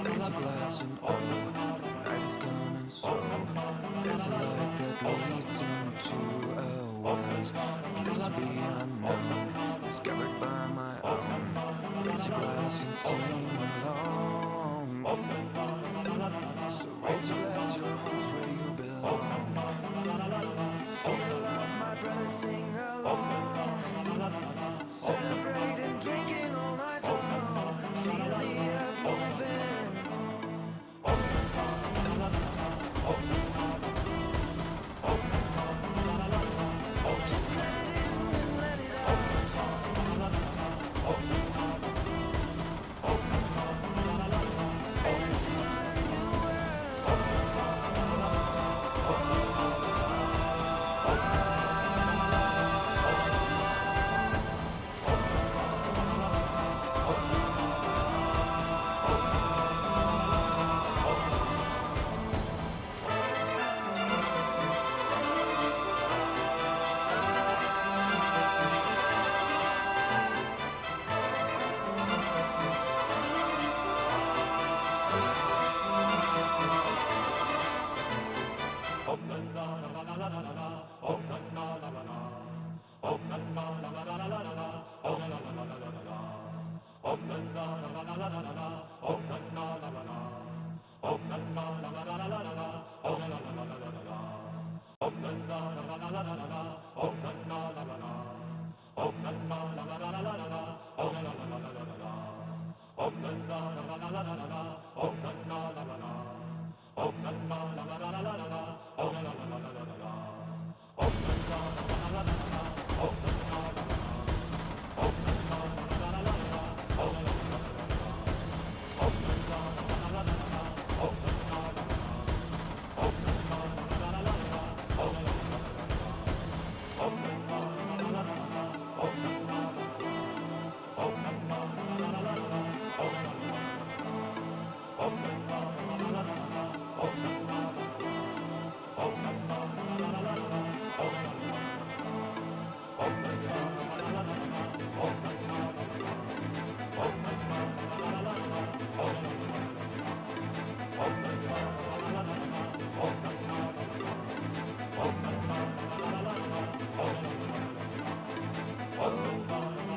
Raise a glass and oh, the night is gone and so there's a light that leads into a world, a place to be unknown, discovered by my own. Raise a glass and sing along. So raise your glass, your home's where you belong. Feel the love, my brother, sing along. Celebrate and drinking all night long. Feel the earth moving. Just let it in and let it out. Into a new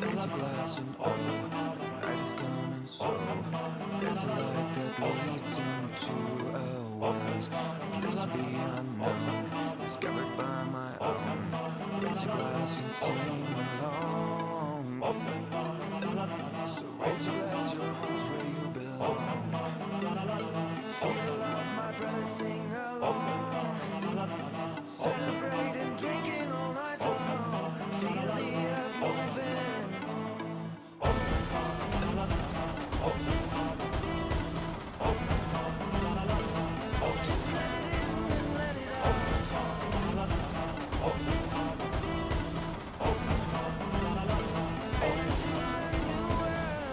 Raise a glass and oh, the night is gone and so there's a light that leads into a world, a place to be unknown, discovered by my own. Raise a glass and sing along. So raise your glass, your home's where you belong. Feel the love, my brother, sing along. Celebrate and drinking all night long. Feel the earth moving. Just let it in and let it out. Into a new world.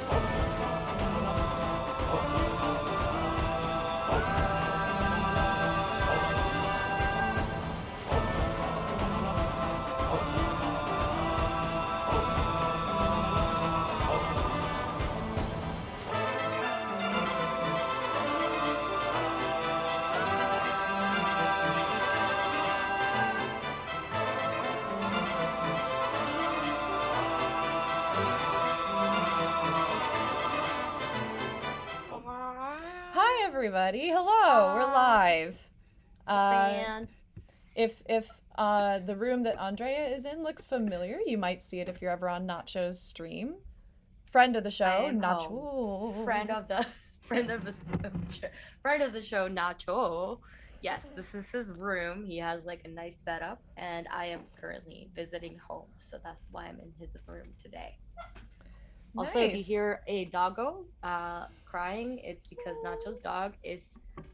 Hi everybody. Hello. We're live. And If the room that Andrea is in looks familiar, you might see it if you're ever on Nacho's stream. Friend of the I show, am home. Nacho. Friend of the friend of the friend of the show, Nacho. Yes, this is his room. He has like a nice setup, and I am currently visiting home, so that's why I'm in his room today. Also, if you Nice. hear a doggo crying, it's because Nacho's dog is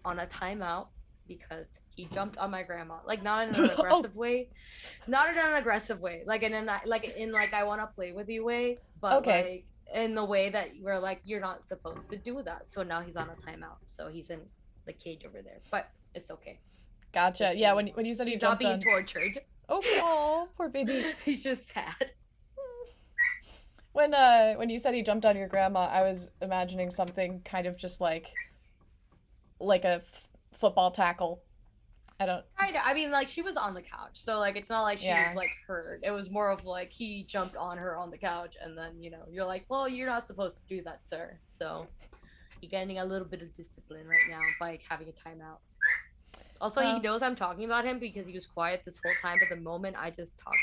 on a timeout because he jumped on my grandma. Like not in an Oh, aggressive way, not in an aggressive way, like I want to play with you way, but okay. like in the way that you're like you're not supposed to do that. So now he's on a timeout. So he's in the cage over there, but it's okay. Gotcha. Just so Yeah, you when know, when you said he he's not jumped being on. tortured. Oh, poor baby. He's just sad. When you said he jumped on your grandma, I was imagining something kind of just like a football tackle. I don't. Kinda. I mean, like she was on the couch, so like it's not like she was Yeah. like hurt. It was more of like he jumped on her on the couch, and then you're like, well, you're not supposed to do that, sir. So you're getting a little bit of discipline right now by having a timeout. Also, he Well, knows I'm talking about him because he was quiet this whole time. But the moment I just talked,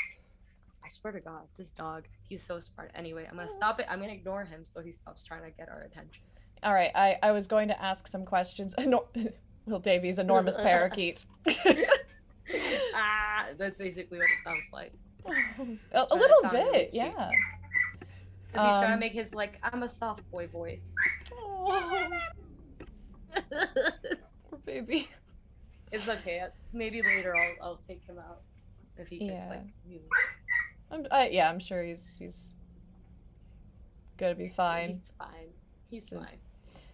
I swear to God, this dog, he's so smart. Anyway, I'm gonna stop it. I'm gonna ignore him so he stops trying to get our attention. all right. I was going to ask some questions. Will Davies, enormous parakeet. That's basically what it sounds like. A Trying to little sound really bit, cute. yeah. Because he's trying to Um. make his like I'm a soft boy voice. Oh, poor baby. It's okay. Maybe later I'll take him out if he gets Yeah. like really. Yeah, I'm sure he's gonna be fine. He's fine. He's So, fine.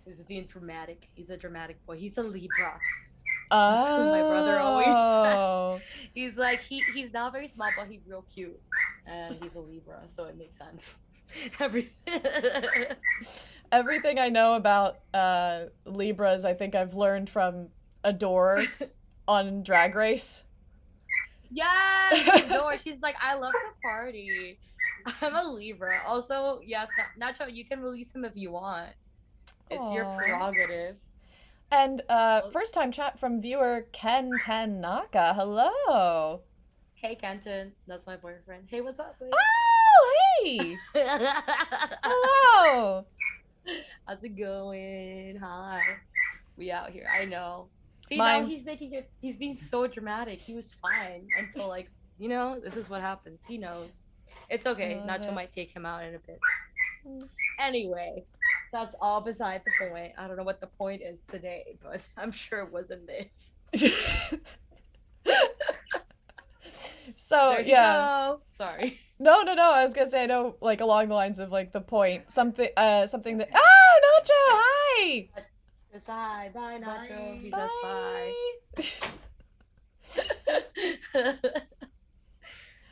He's being dramatic. He's a dramatic boy. He's a Libra. That's what my brother always says. oh, He's like he's not very small, but he's real cute, and he's a Libra, so it makes sense. Everything. everything I know about Libras, I think I've learned from Adore on Drag Race. Yes, Adore. She's like, I love to party. I'm a Libra. Also, yes, Nacho, you can release him if you want. It's your Aw. prerogative. And first time chat from viewer Ken Ten Naka. Hello. Hey, Kenton. That's my boyfriend. Hey, what's up, babe? Oh, hey. Hello. How's it going? Hi. We out here. I know. See, now Mine. he's making it. He's being so dramatic. He was fine until like, this is what happens. He knows. It's I okay. love Nacho it. might take him out in a bit. Anyway, that's all beside the point. I don't know what the point is today, but I'm sure it wasn't this. So There you yeah. go. Sorry. No, no, no. I was gonna say I know, like along the lines of like the point, something that. Ah, Nacho, hi. It's hi. Bye, Nacho. He says Bye. bye.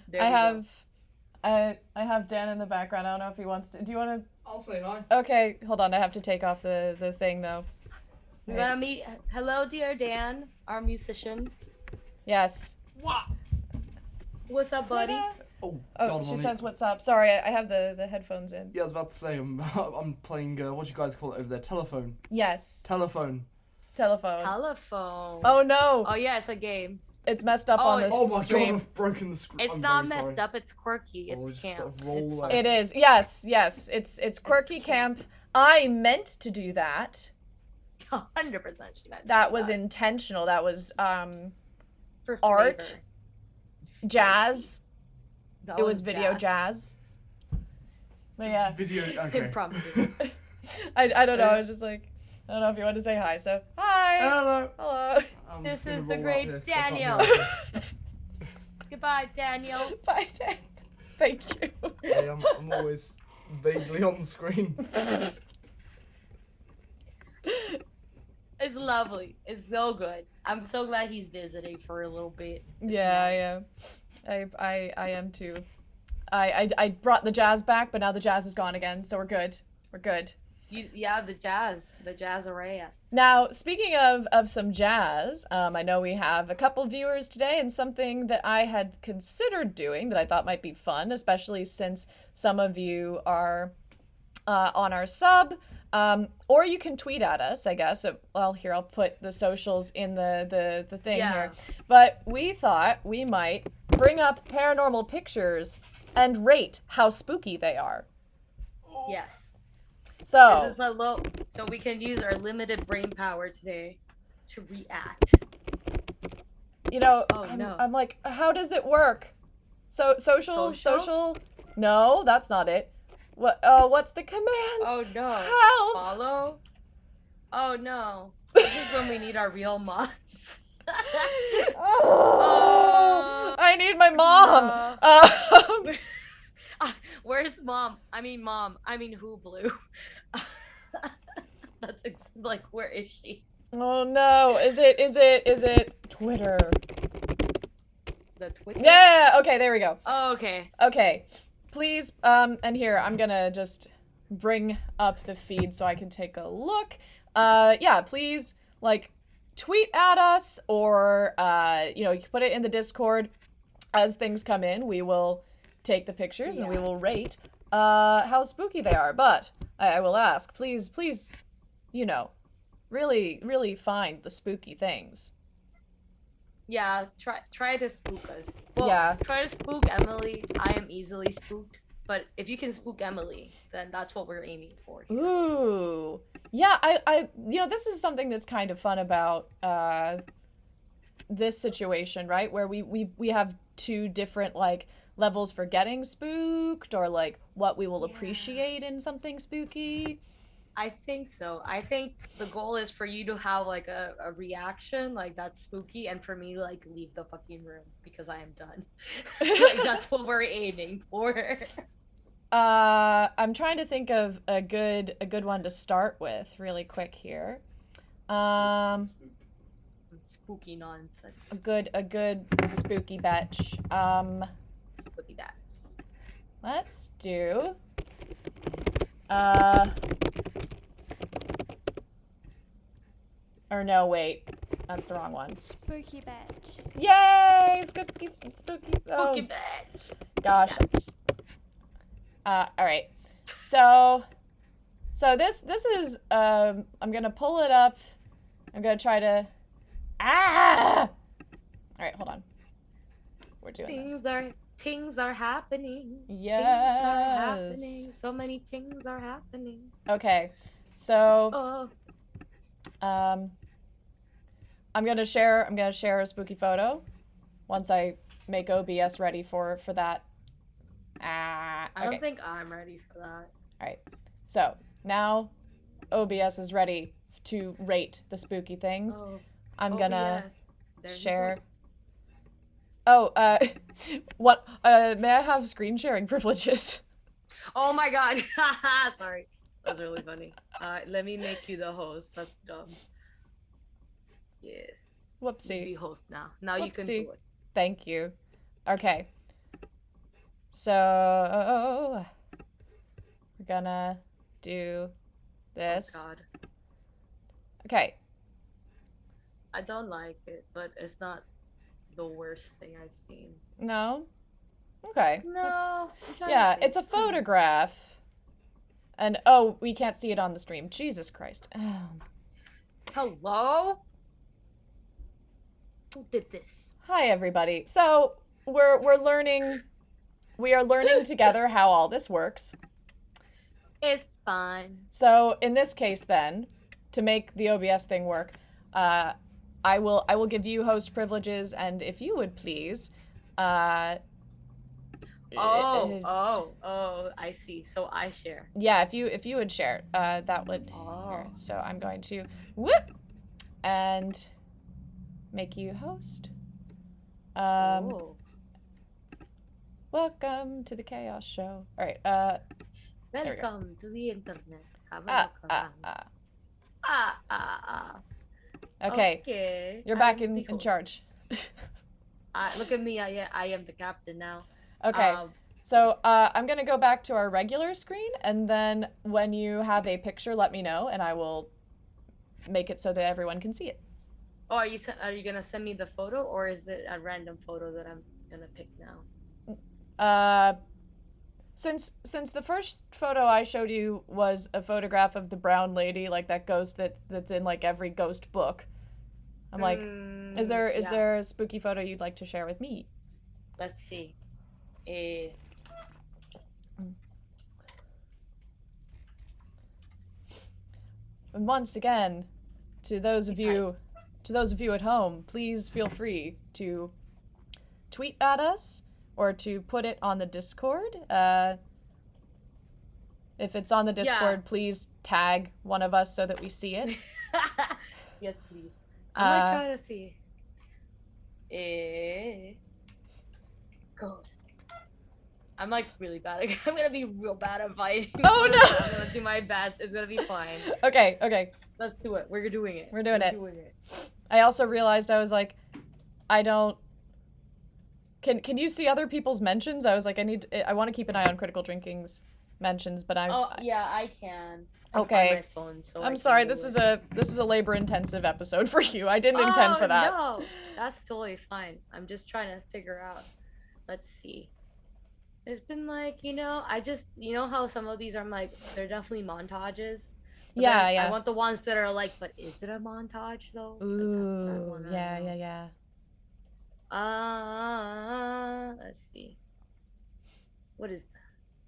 There I we go. have, I have Dan in the background. I don't know if he wants to. Do you want I'll say hi. to? Okay, hold on. I have to take off the thing though. We Right. gotta meet. Hello, dear Dan, our musician. Yes. What? What's up, buddy? Ta-da. Oh, Oh, God, she I'm says, "What's up?" Sorry, I have the headphones in. Yeah, I was about to say, I'm playing, what do you guys call it over there? Telephone. Yes. Telephone. Telephone. Telephone. Oh no, Oh yeah, it's a game. it's messed up Oh, on the Oh my God, stream. I've broken the screen. It's I'm not very messed sorry. up. It's quirky. We'll It's just camp. sort of roll It's away. fine. It is. Yes, yes. It's quirky camp. I meant to do that. 100% she meant That was intentional. That was for art. flavor. jazz. That It was video jazz. But yeah, Video, okay. Impromptu. I don't know. I was just like, I don't know if you want to say hi. So hi. Hello. Hello. I'm This just gonna is the roll great out here 'cause I can't Daniel. hear anything. Goodbye, Daniel. Bye, Dan. Thank you. Hey, I'm always vaguely on the screen. It's lovely. It's so good. I'm so glad he's visiting for a little bit. Yeah, yeah. I am too. I brought the jazz back, but now the jazz is gone again, so we're good. We're good. Yeah, the jazz array. Now, speaking of some jazz, I know we have a couple viewers today, and something that I had considered doing that I thought might be fun, especially since some of you are on our sub. Or you can tweet at us, I guess. Well, here, I'll put the socials in the thing here. But we thought we might bring up paranormal pictures and rate how spooky they are. Yes. So This is a low, so we can use our limited brain power today to react. you know, Oh, no. I'm like, how does it work? So social? No, that's not it. What's the command? Oh no. Help! Follow? Oh no. This is when we need our real mods. Oh, I need my mom. Where's mom? I mean who blue? That's like, where is she? Oh no, is it Twitter? The Twitter? Yeah, okay, there we go. Oh, okay. Okay, please, and here, I'm gonna just bring up the feed so I can take a look. Yeah, please, like, tweet at us, or, you know, you can put it in the Discord. As things come in, we will take the pictures and we will rate, how spooky they are. But, I will ask, please, you know, really find the spooky things. Yeah, try to spook us. Well, Yeah. try to spook Emily. I am easily spooked. But if you can spook Emily, then that's what we're aiming for here. Ooh. Yeah, I you know, this is something that's kind of fun about this situation, right? Where we have two different, like, levels for getting spooked, or like what we will appreciate in something spooky. I think so. I think the goal is for you to have like a reaction like that's spooky, and for me to like leave the fucking room because I am done. Like, that's what we're aiming for. I'm trying to think of a good one to start with really quick here. Spooky nonsense. A good spooky batch. Spooky bats. Let's do or no, wait. That's the wrong one. Spooky batch. Yay! Spooky. Oh, Spooky bats. gosh. All right. So this is I'm gonna pull it up. I'm gonna try to. All right, hold on. We're doing this. Things are happening. Yes. Things are happening. So many things are happening. Okay. So Oh. I'm gonna share a spooky photo once I make OBS ready for that. I Okay. don't think I'm ready for that. All right. So now OBS is ready to rate the spooky things. Oh. I'm gonna OBS. There you share. go. Oh, what? May I have screen sharing privileges? Oh my god. Sorry. That was really funny. Let me make you the host. That's dumb. Yes. You be Whoopsie. host now. Now you can Whoopsie. do it. Thank you. Okay. So we're gonna do this. Oh god. Okay. I don't like it, but it's not the worst thing I've seen. No. Okay. No. I'm trying to Yeah, think. it's a photograph. And oh, we can't see it on the stream. Jesus Christ. Oh. Hello? Who did this? Hi everybody. So we are learning together how all this works. It's fun. So in this case then, to make the OBS thing work, I will give you host privileges, and if you would please Oh, I see. So I share. yeah, if you would share, that would here. So I'm going to whoop and make you host. Oh. Welcome to the Chaos Show. All right. we go. Welcome to the internet. Have a look around. Okay. Okay. You're I back am the in host. charge. Look at me. I am the captain now. Okay. So I'm gonna go back to our regular screen, and then when you have a picture, let me know, and I will make it so that everyone can see it. Oh, are you gonna send me the photo, or is it a random photo that I'm gonna pick now? Since the first photo I showed you was a photograph of the brown lady, like that ghost that's in like every ghost book. I'm like, is there a spooky photo you'd like to share with me? Let's see. And once again, to those of you at home, please feel free to tweet at us or to put it on the Discord. If it's on the Discord, please tag one of us so that we see it. Yes, please. I'm gonna try to see. Ghost. I'm like really bad. I'm gonna be real bad at fighting. Oh no! I'm gonna do my best. It's gonna be fine. Okay. Let's do it. We're doing it. We're doing it. I also realized I was like, I don't. Can you see other people's mentions? I was like, I want to keep an eye on Critical Drinking's mentions, but I'm. Oh yeah, I can. Okay. My phone, so I'm sorry. This is a labor-intensive episode for you. I didn't intend for that. No, that's totally fine. I'm just trying to figure out. Let's see. There's been like, I just, how some of these are like, they're definitely montages. Yeah. I want the ones that are like, but is it a montage though? Ooh, yeah. Let's see. What is that?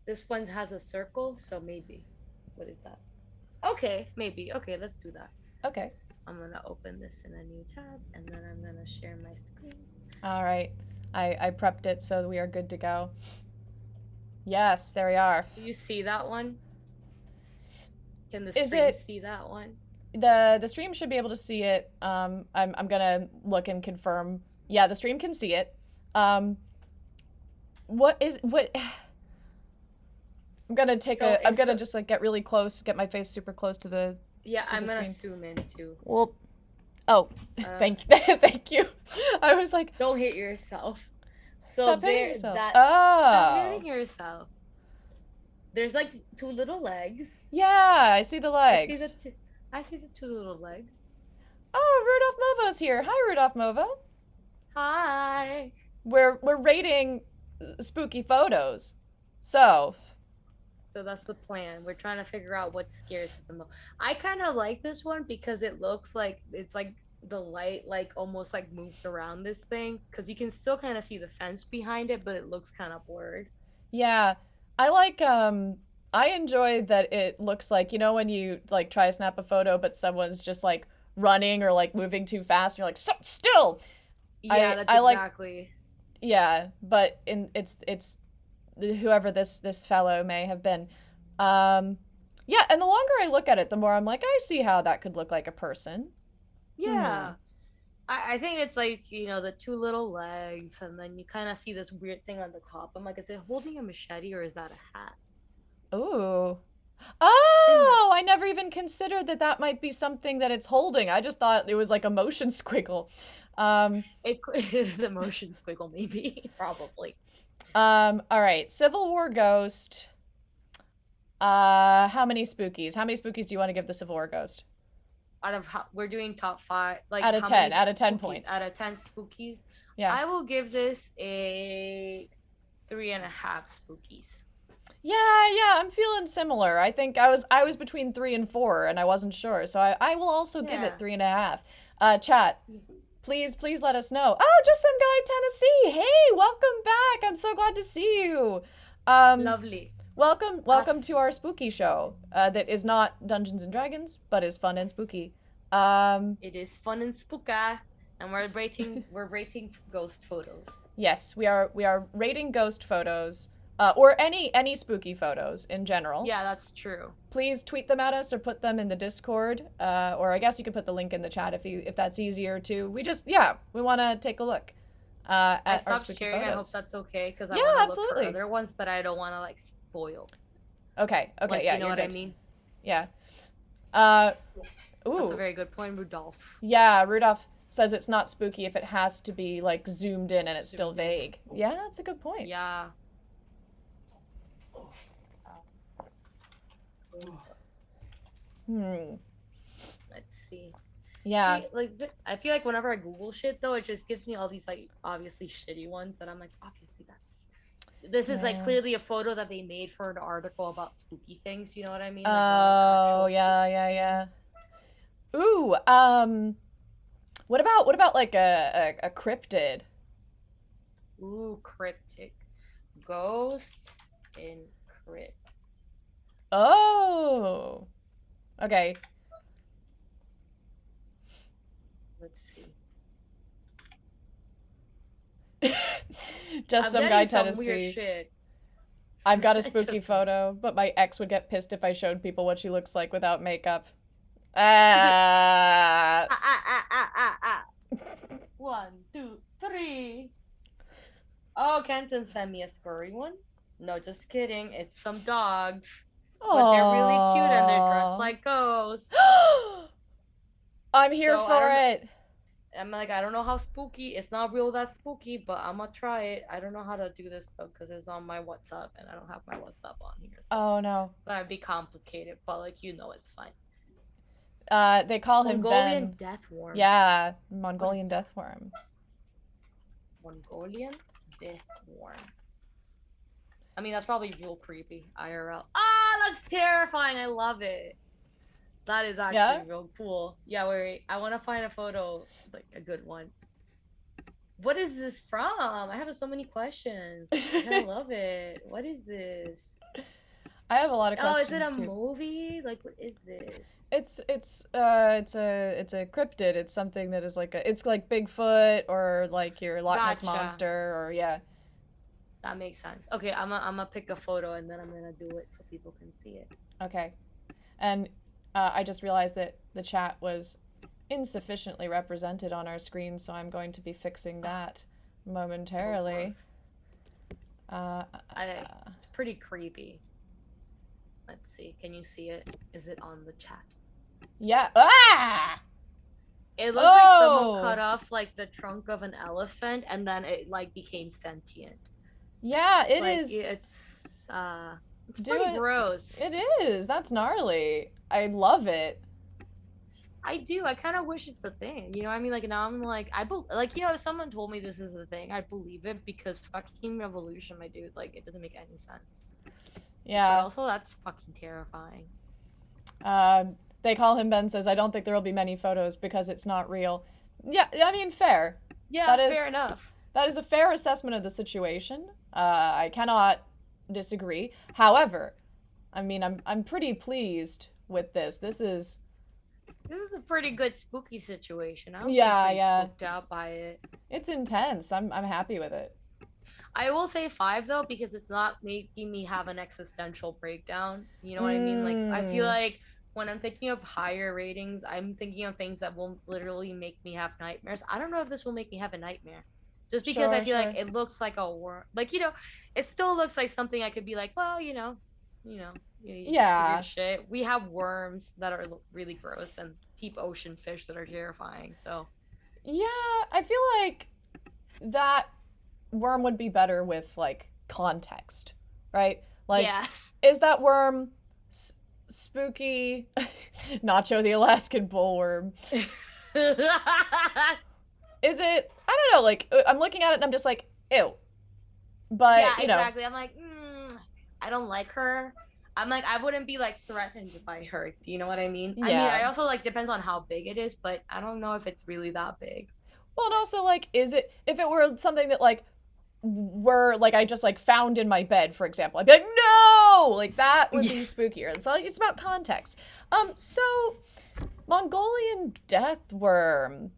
This one has a circle, so maybe. What is that? Okay, maybe. Okay, let's do that. Okay. I'm gonna open this in a new tab, and then I'm gonna share my screen. All right. I prepped it so we are good to go. Yes, there we are. Do you see that one? Can the stream see that one? The stream should be able to see it. I'm gonna look and confirm. Yeah, the stream can see it. What? I'm gonna just like get really close, get my face super close to the. Yeah, I'm gonna screen. zoom in too. Well, thank you. I was like, don't hit yourself. So stop hitting yourself. Stop hitting yourself. There's like two little legs. Yeah, I see the legs. I see the two little legs. Oh, Rudolph Movo's here. Hi, Rudolph Movo. Hi. We're rating spooky photos, so that's the plan. We're trying to figure out what scares the most. I kind of like this one because it looks like it's like the light like almost like moves around this thing because you can still kind of see the fence behind it, but it looks kind of blurred. Yeah, I like I enjoy that it looks like, when you like try to snap a photo but someone's just like running or like moving too fast and you're like, stop still. Yeah, that's exactly. Yeah, but it's whoever this fellow may have been. Yeah, and the longer I look at it, the more I'm like, I see how that could look like a person. Yeah. I think it's like, the two little legs, and then you kind of see this weird thing on the top. I'm like, is it holding a machete or is that a hat? Ooh. Oh, I never even considered that might be something that it's holding. I just thought it was like a motion squiggle. It is a motion squiggle, maybe. Probably. All right. Civil War Ghost. How many spookies? How many spookies do you want to give the Civil War Ghost? We're doing top 5, like out of 10. Out of 10 points. Out of 10 spookies. Yeah. I will give this a 3.5 spookies. Yeah, I'm feeling similar. I think I was between 3 and 4, and I wasn't sure, so I will also give it 3.5. Chat, please let us know. Oh, just some guy in Tennessee. Hey, welcome back. I'm so glad to see you. Lovely. Welcome to our spooky show. That is not Dungeons and Dragons, but is fun and spooky. It is fun and spooky, and we're rating ghost photos. Yes, we are rating ghost photos. Or any spooky photos in general. Yeah, that's true. Please tweet them at us or put them in the Discord. Or I guess you could put the link in the chat if that's easier too. We want to take a look at our spooky sharing. photos. I hope that's okay because I want to absolutely. look for other ones, but I don't want to like spoil. Okay, like, yeah, you know you're what good. I mean? Yeah. Ooh. That's a very good point, Rudolph. Yeah, Rudolph says it's not spooky if it has to be like zoomed in and it's still vague. Yeah, that's a good point. Yeah. Let's see. Yeah. I feel like whenever I Google shit though, it just gives me all these like obviously shitty ones that I'm like, obviously that's. This is like Yeah. clearly a photo that they made for an article about spooky things. You know what I mean? Like, Oh, not an actual yeah. Ooh, what about like a cryptid? Ooh, cryptic. Ghost in crypt. Oh. Okay. Let's see. Just I'm some getting guy some trying to weird see. shit. I've got a spooky Just- photo, but my ex would get pissed if I showed people what she looks like without makeup. Ah. Ah. 1, 2, 3. Oh, Kenton sent me a scurry one. No, just kidding. It's some dogs. But they're really cute and they're dressed Aw. like ghosts. I'm here So, I for don't know- it. I'm like, I don't know how spooky. It's not real that spooky, but I'm gonna try it. I don't know how to do this though, because it's on my WhatsApp and I don't have my WhatsApp on here. So Oh no. that'd be complicated, but like it's fine. They call him Mongolian Ben. death worm. Yeah, Mongolian death worm. Mongolian death worm. I mean, that's probably real creepy. IRL. Ah, that's terrifying. I love it. That is actually Yeah? real cool. Yeah, wait. I want to find a photo, like a good one. What is this from? I have so many questions. I love it. What is this? I have a lot of Oh, questions is it a too. movie? Like, what is this? It's a cryptid. It's something that is like it's like Bigfoot or like your Loch Ness Gotcha. monster or yeah. That makes sense. Okay, I'm gonna pick a photo and then I'm gonna do it so people can see it. Okay. And I just realized that the chat was insufficiently represented on our screen, so I'm going to be fixing that momentarily. It's pretty creepy. Let's see. Can you see it? Is it on the chat? Yeah. Ah! It looks like Oh! someone cut off like the trunk of an elephant and then it like became sentient. Yeah, it Like, is. It's Do pretty it. gross. It is. That's gnarly. I love it. I do. I kind of wish it's a thing. You know what I mean? Like now I'm like if someone told me this is a thing, I believe it because fucking evolution, my dude. Like it doesn't make any sense. But Yeah. also that's fucking terrifying. They call him Ben says, I don't think there will be many photos because it's not real. Yeah, I mean, fair. Yeah, That is- fair enough. That is a fair assessment of the situation. I cannot disagree. However, I mean, I'm pretty pleased with this. This is a pretty good spooky situation. I was Yeah, pretty yeah. spooked out by it. it's intense. I'm happy with it. I will say 5 though because it's not making me have an existential breakdown. You know what I mean? Like I feel Mm. like when I'm thinking of higher ratings, I'm thinking of things that will literally make me have nightmares. I don't know if this will make me have a nightmare. Just because I Sure, feel like sure. it looks like a worm. Like, it still looks like something I could be like, well, Yeah. weird shit. We have worms that are really gross and deep ocean fish that are terrifying. So Yeah, I feel like that worm would be better with like context, right? Like, yes. is that worm spooky? Nacho the Alaskan bullworm. Is it? I don't know. Like, I'm looking at it and I'm just like, ew. But yeah, you know, exactly. I'm like, I don't like her. I'm like, I wouldn't be like threatened by her. Do you know what I mean? I mean, Yeah. I also like depends on how big it is, but I don't know if it's really that big. well, and also like, is it? If it were something that like were like I just like found in my bed, for example, I'd be like, no, like that would be spookier. And so like, it's about context. So Mongolian death worm.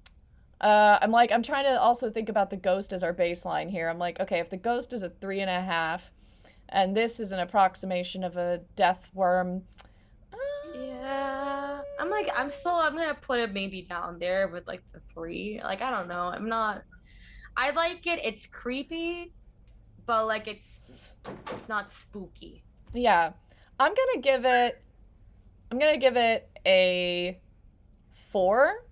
I'm trying to also think about the ghost as our baseline here. I'm like, okay, if the ghost is a 3.5, and this is an approximation of a death worm. Yeah, I'm gonna put it maybe down there with like the 3. Like I don't know. I like it. It's creepy, but like it's not spooky. Yeah, I'm gonna give it a 4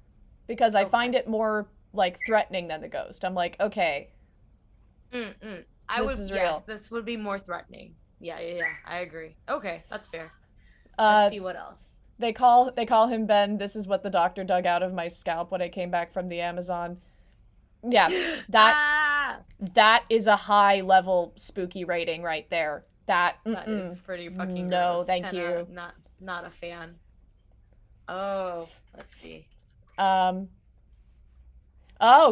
because I find it more like threatening than the ghost. I'm like, okay, This is real. This would be more threatening. Yeah. I agree. Okay, that's fair. uh, Let's see what else. they call him Ben. This is what the doctor dug out of my scalp when I came back from the Amazon. Yeah, that That is a high level spooky rating right there. That is pretty fucking no, gross. thank 10 you. Not a fan. Oh, let's see. Oh,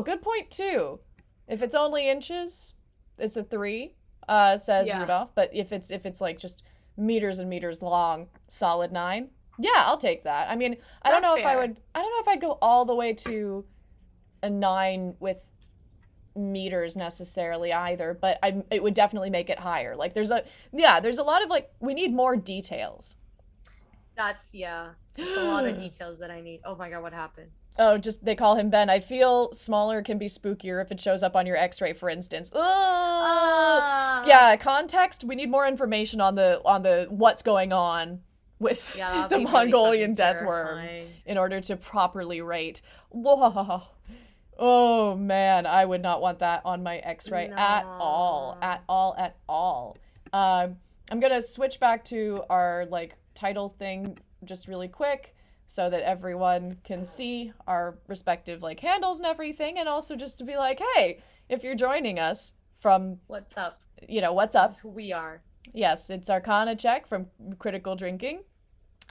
good point too. If it's only inches, it's a 3. Says Yeah. Rudolph. But if it's like just meters and meters long, solid 9. Yeah, I'll take that. I mean, I don't That's know if I fair. would. I don't know if I'd go all the way to a 9 with meters necessarily either, but it would definitely make it higher. Like there's a lot of like we need more details. That's it's a lot of details that I need. Oh my god, what happened? Oh, just they call him Ben. I feel smaller can be spookier if it shows up on your X-ray, for instance. Yeah, context. We need more information on the what's going on with that'd the be really Mongolian fucking death worm terrifying. in order to properly rate. Whoa. Oh man, I would not want that on my X-ray at all. At all. I'm gonna switch back to our like title thing just really quick so that everyone can see our respective like handles and everything, and also just to be like, hey, if you're joining us from What's up? what's up? This is who we are. Yes, it's Arcana check from Critical Drinking.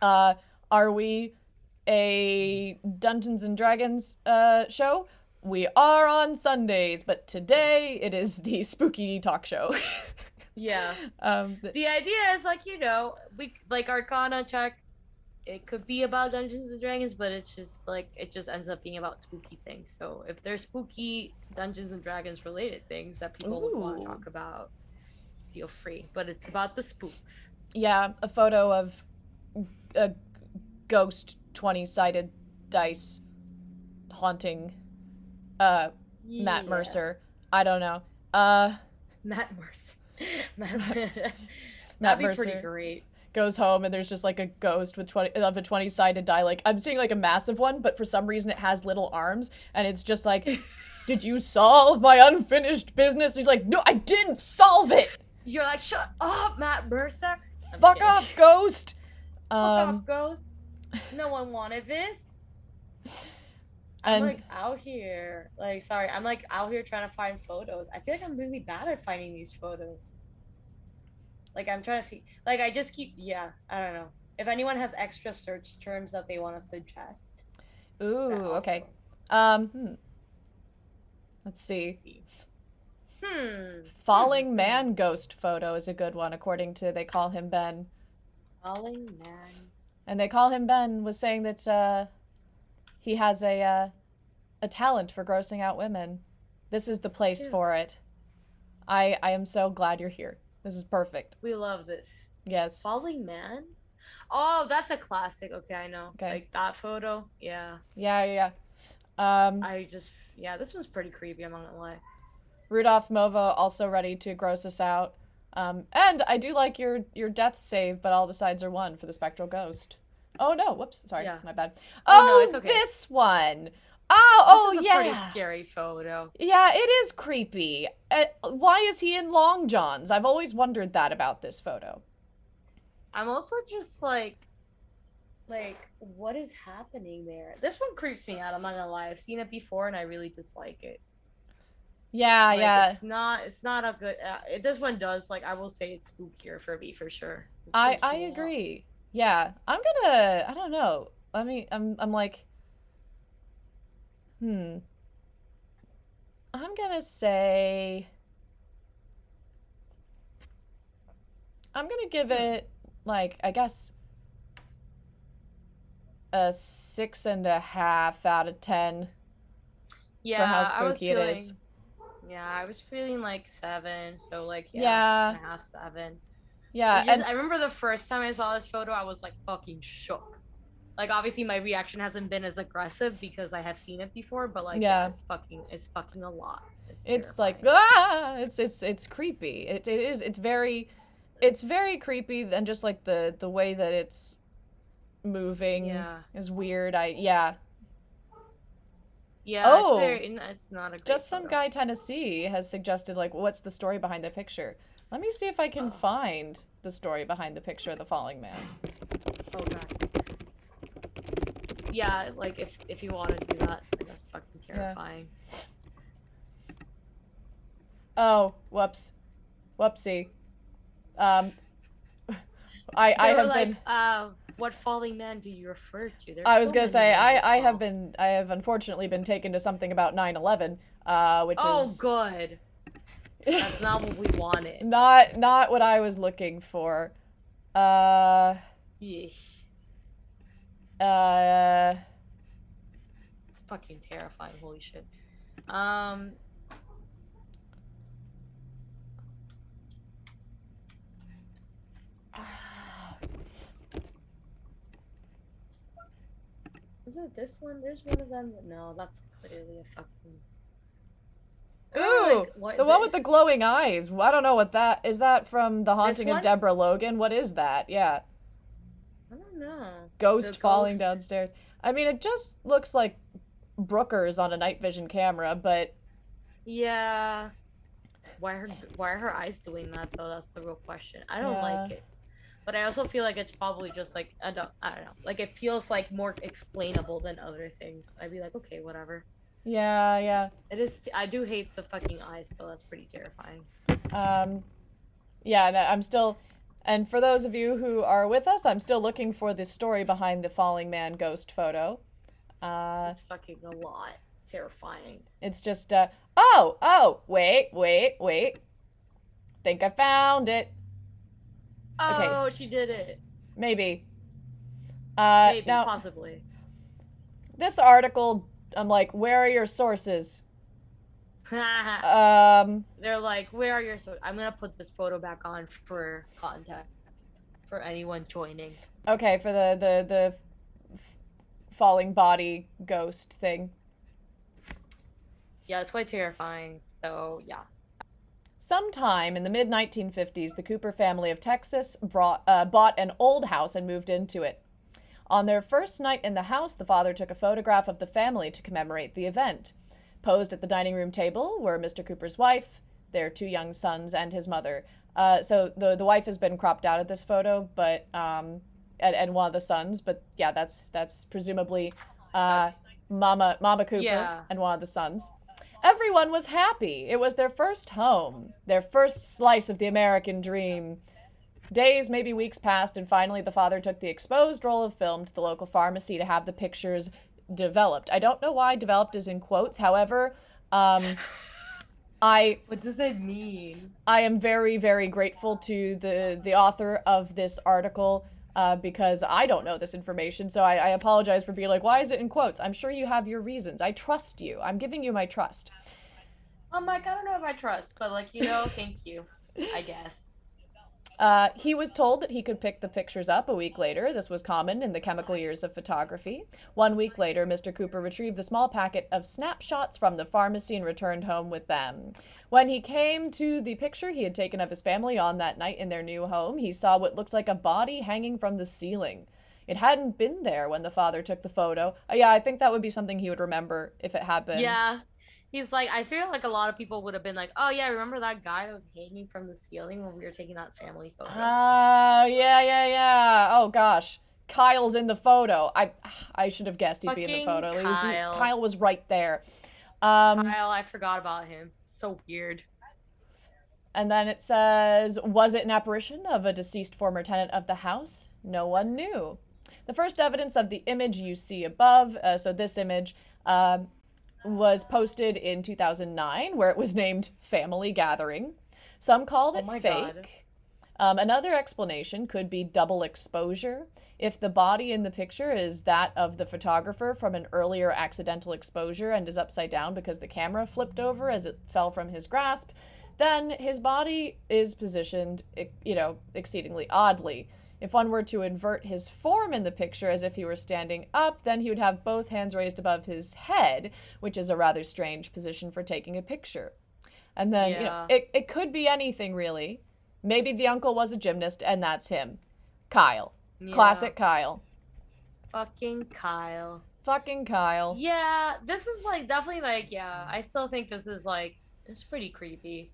Are we a Dungeons and Dragons show? We are on Sundays, but today it is the spooky talk show. Yeah. The idea is like, we like Arcana check. It could be about Dungeons and Dragons, but it's just like it just ends up being about spooky things. So if there's spooky Dungeons and Dragons related things that people would want to talk about, feel free. But it's about the spooks. Yeah, a photo of a ghost 20-sided dice haunting Matt Mercer. I don't know. Matt Mercer. Matt That'd be Mercer pretty great. goes home and there's just like a ghost with a 20-sided die. Like I'm seeing like a massive one, but for some reason it has little arms and it's just like, did you solve my unfinished business? And he's like, no, I didn't solve it. You're like, shut up, Matt Mercer. Fuck off, ghost. Fuck off, ghost. No one wanted this. I'm like out here, I'm like out here trying to find photos. I feel like I'm really bad at finding these photos. Like I'm trying to see, like I just keep, I don't know. If anyone has extra search terms that they want to suggest. Ooh, okay. Let's see. Falling man ghost photo is a good one, according to They Call Him Ben. Falling man. And They Call Him Ben was saying that he has a talent for grossing out women. This is the place for it. I am so glad you're here. This is perfect. We love this. Yes. Falling man? Oh, that's a classic. Okay, I know. Okay. Like that photo. Yeah. Yeah. This one's pretty creepy, I'm not gonna lie. Rudolph Mova also ready to gross us out. And I do like your death save, but all the sides are 1 for the spectral ghost. Oh no, whoops, sorry, my bad. Oh, no, it's okay. This one. Oh, this is yeah. a pretty scary photo. Yeah, it is creepy. Why is he in long johns? I've always wondered that about this photo. I'm also just like, what is happening there? This one creeps me out, I'm not gonna lie. I've seen it before and I really dislike it. Yeah. It's not a good, this one does, I will say it's spookier for me, for sure. I agree. Yeah, I'm gonna, I don't know. I'm like, I'm gonna say, I'm gonna give it, I guess, a 6.5 out of 10 for how spooky it is. Yeah, I was feeling 7, so 6.5, 7. Yeah, and I remember the first time I saw this photo, I was fucking shook. Obviously my reaction hasn't been as aggressive because I have seen it before, but it's fucking a lot. It's it's creepy. It's very creepy, and just the way that it's moving is weird. It's not a great just some photo. guy Tennessee has suggested what's the story behind the picture. Let me see if I can find the story behind the picture of the falling man. Oh god. Yeah, if you want to do that, that's fucking terrifying. Oh, whoops. Whoopsie. I They were have like, been what falling man do you refer to? There's I was so gonna many say men that I have fall. I have unfortunately been taken to something about 9/11, which Oh, is good. That's not what we wanted. not what I was looking for. Uh, Yeesh. uh, It's fucking terrifying. Holy shit. Is it this one? There's one of them. No, that's clearly a fucking. ooh, Like, what, the one with this? the glowing eyes. I don't know what that is. That from The Haunting of one? Deborah Logan? What is that? Yeah, I don't know. ghost The falling ghost. downstairs. I mean, it just looks like Brooker's on a night vision camera, but Yeah. Why are her eyes doing that though? That's the real question. I don't Yeah. like it. But I also feel like it's probably just like I don't know. Like it feels like more explainable than other things. I'd be like, okay, whatever. yeah. It is. I do hate the fucking eyes, so that's pretty terrifying. Yeah, and I'm still, and for those of you who are with us, I'm still looking for the story behind the falling man ghost photo. It's fucking a lot. Terrifying. It's just, wait. Think I found it. Oh, she did it. Maybe. Maybe, Now, possibly. this article, I'm like, where are your sources? They're like, where are your so I'm gonna put this photo back on for context for anyone joining. Okay, for the falling body ghost thing. Yeah, it's quite terrifying. So yeah. Sometime in the mid-1950s, the Cooper family of Texas bought an old house and moved into it. On their first night in the house, the father took a photograph of the family to commemorate the event. Posed at the dining room table were Mr. Cooper's wife, their 2 young sons, and his mother. So the wife has been cropped out of this photo, but and one of the sons. But yeah, that's presumably Mama Cooper Yeah. and one of the sons. Everyone was happy. It was their first home, their first slice of the American dream. Days, maybe weeks passed, and finally the father took the exposed roll of film to the local pharmacy to have the pictures developed. I don't know why developed is in quotes. However, I What does it mean? am very, very grateful to the author of this article because I don't know this information. So I apologize for being like, why is it in quotes? I'm sure you have your reasons. I trust you. I'm giving you my trust. I'm like, I don't know if I trust, but like, thank you, I guess. He was told that he could pick the pictures up a week later. This was common in the chemical years of photography. 1 week later, Mr. Cooper retrieved the small packet of snapshots from the pharmacy and returned home with them. When he came to the picture he had taken of his family on that night in their new home, he saw what looked like a body hanging from the ceiling. It hadn't been there when the father took the photo. Yeah, I think that would be something he would remember if it had been. Yeah. He's like, I feel like a lot of people would have been like, oh yeah, remember that guy that was hanging from the ceiling when we were taking that family photo? Yeah. Oh gosh. Kyle's in the photo. I should have guessed he'd be in the Fucking photo. At least Kyle. Kyle was right there. Kyle, I forgot about him. So weird. And then it says, was it an apparition of a deceased former tenant of the house? No one knew. The first evidence of the image you see above, so this image, was posted in 2009, where it was named Family Gathering. Some called it my fake. God. Another explanation could be double exposure. If the body in the picture is that of the photographer from an earlier accidental exposure and is upside down because the camera flipped over as it fell from his grasp, then his body is positioned, exceedingly oddly. If one were to invert his form in the picture as if he were standing up, then he would have both hands raised above his head, which is a rather strange position for taking a picture. And then, it could be anything, really. Maybe the uncle was a gymnast, and that's him. Kyle. Yeah. Classic Kyle. Fucking Kyle. Fucking Kyle. Yeah, this is like definitely like, yeah, I still think this is like, it's pretty creepy.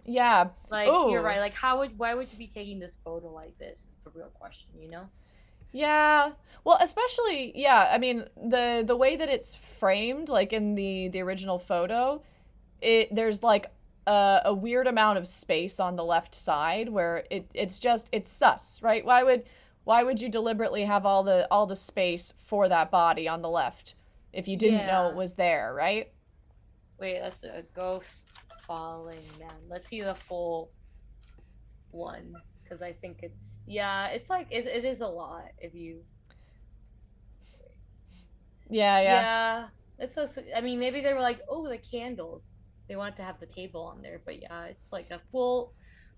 Yeah. Like, Ooh. you're right. Like, why would you be taking this photo like this? It's the real question, Yeah. Well, especially, yeah, I mean, the way that it's framed, like in the original photo, there's like a weird amount of space on the left side where it's sus, right? Why would you deliberately have all the space for that body on the left if you didn't know Yeah. it was there, right? Wait, that's a ghost falling man. Let's see the full one because I think it's like it is a lot if you Yeah, yeah. yeah. It's so I mean maybe they were like, oh, the candles. They wanted to have the table on there, but yeah, it's like a full.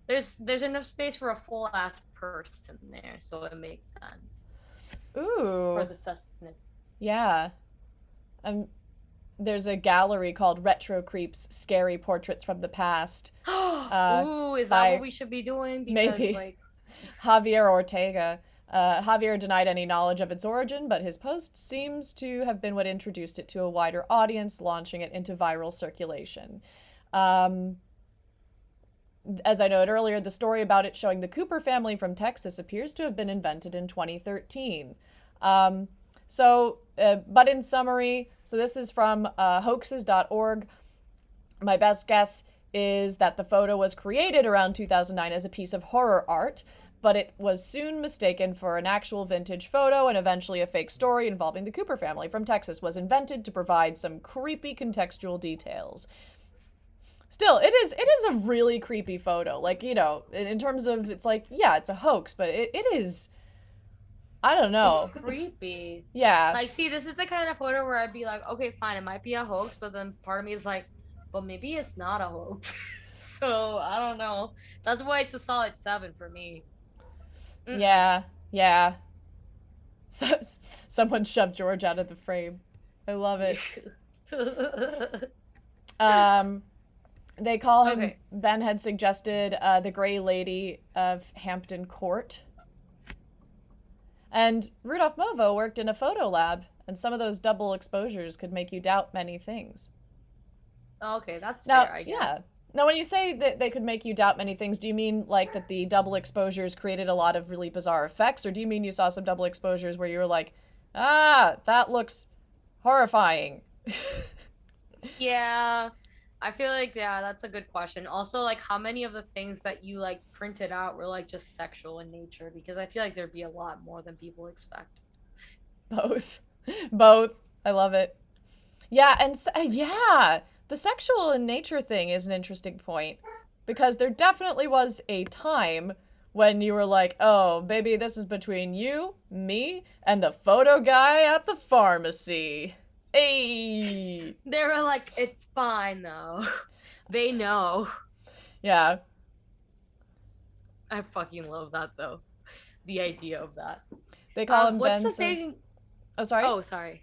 There's enough space for a full ass person there, so it makes sense for Ooh. the susness. Yeah. Um there's a gallery called Retro Creeps Scary Portraits from the Past. Ooh, is that by what we should be doing? Because maybe like Javier Ortega. Javier denied any knowledge of its origin, but his post seems to have been what introduced it to a wider audience, launching it into viral circulation. As I noted earlier, the story about it showing the Cooper family from Texas appears to have been invented in 2013. But in summary, so this is from hoaxes.org. My best guess is that the photo was created around 2009 as a piece of horror art, but it was soon mistaken for an actual vintage photo, and eventually a fake story involving the Cooper family from Texas was invented to provide some creepy contextual details. Still, it is a really creepy photo. Like, in terms of, it's like, yeah, it's a hoax, but it is, I don't know. creepy. Yeah. Like, see, this is the kind of photo where I'd be like, okay, fine, it might be a hoax, but then part of me is like, but maybe it's not a hoax. So I don't know. That's why it's a solid 7 for me. Yeah. Yeah. So, someone shoved George out of the frame. I love it. They call him, Okay. Ben had suggested, the Gray Lady of Hampton Court. And Rudolph Movo worked in a photo lab, and some of those double exposures could make you doubt many things. Okay, that's Now, fair, I guess. yeah. Now, when you say that they could make you doubt many things, do you mean like that the double exposures created a lot of really bizarre effects, or do you mean you saw some double exposures where you were like, that looks horrifying? Yeah. I feel like that's a good question. Also, like how many of the things that you like printed out were like just sexual in nature? Because I feel like there'd be a lot more than people expect. Both. Both. I love it. Yeah, and yeah, the sexual in nature thing is an interesting point because there definitely was a time when you were like, oh, baby, this is between you, me, and the photo guy at the pharmacy. Hey. They were like, it's fine though. They know. Yeah. I fucking love that though. The idea of that. They call him What's Ben the says... thing? Oh, sorry? Oh, sorry.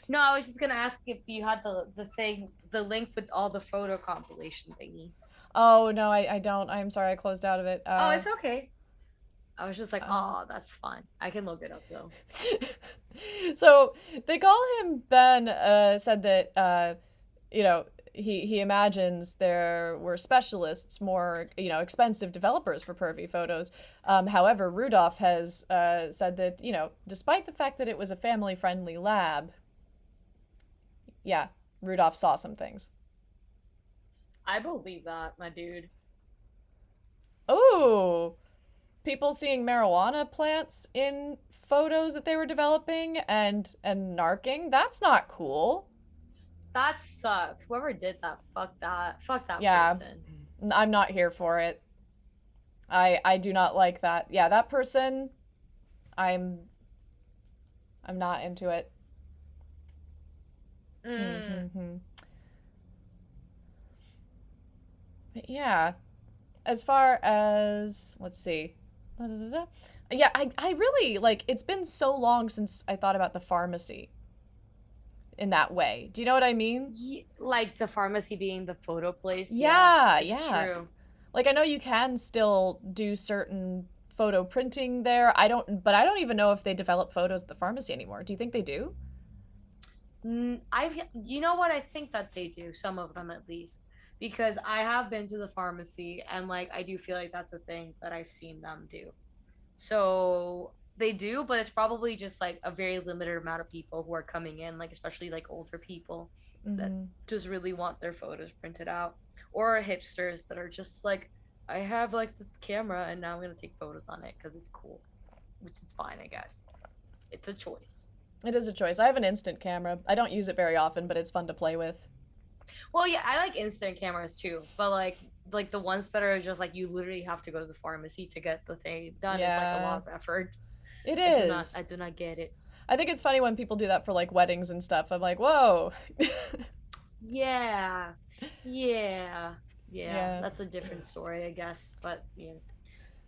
No, I was just gonna ask if you had the link with all the photo compilation thingy. Oh, no, I don't. I'm sorry, I closed out of it. Oh, it's okay. I was just like, oh, that's fun. I can look it up though. So they call him Ben, said that, he imagines there were specialists, more, expensive developers for pervy photos. However, Rudolph has said that, despite the fact that it was a family-friendly lab, yeah, Rudolph saw some things. I believe that, my dude. Oh, people seeing marijuana plants in photos that they were developing and narking. That's not cool. That sucks. Whoever did that, fuck that. Fuck that Yeah. person. I'm not here for it. I do not like that. Yeah, that person, I'm not into it. Mm-hmm. But yeah, as far as, let's see. Yeah, I really, it's been so long since I thought about the pharmacy in that way. Do you know what I mean? Like the pharmacy being the photo place. Yeah, it's true. I know you can still do certain photo printing there. But I don't even know if they develop photos at the pharmacy anymore. Do you think they do? You know what? I think that they do, some of them at least, because I have been to the pharmacy and I do feel like that's a thing that I've seen them do. So they do, but it's probably just a very limited amount of people who are coming in, especially older people that just really want their photos printed out, or hipsters that are just like, I have like the camera and now I'm gonna take photos on it because it's cool, which is fine, I guess. It's a choice. It is a choice. I have an instant camera. I don't use it very often, but it's fun to play with. Well, yeah, I like instant cameras too, but like the ones that are just like you literally have to go to the pharmacy to get the thing done is like a lot of effort. It I is. do not get it. I think it's funny when people do that for like weddings and stuff. I'm like, whoa. Yeah. Yeah. Yeah. That's a different story, I guess. But yeah,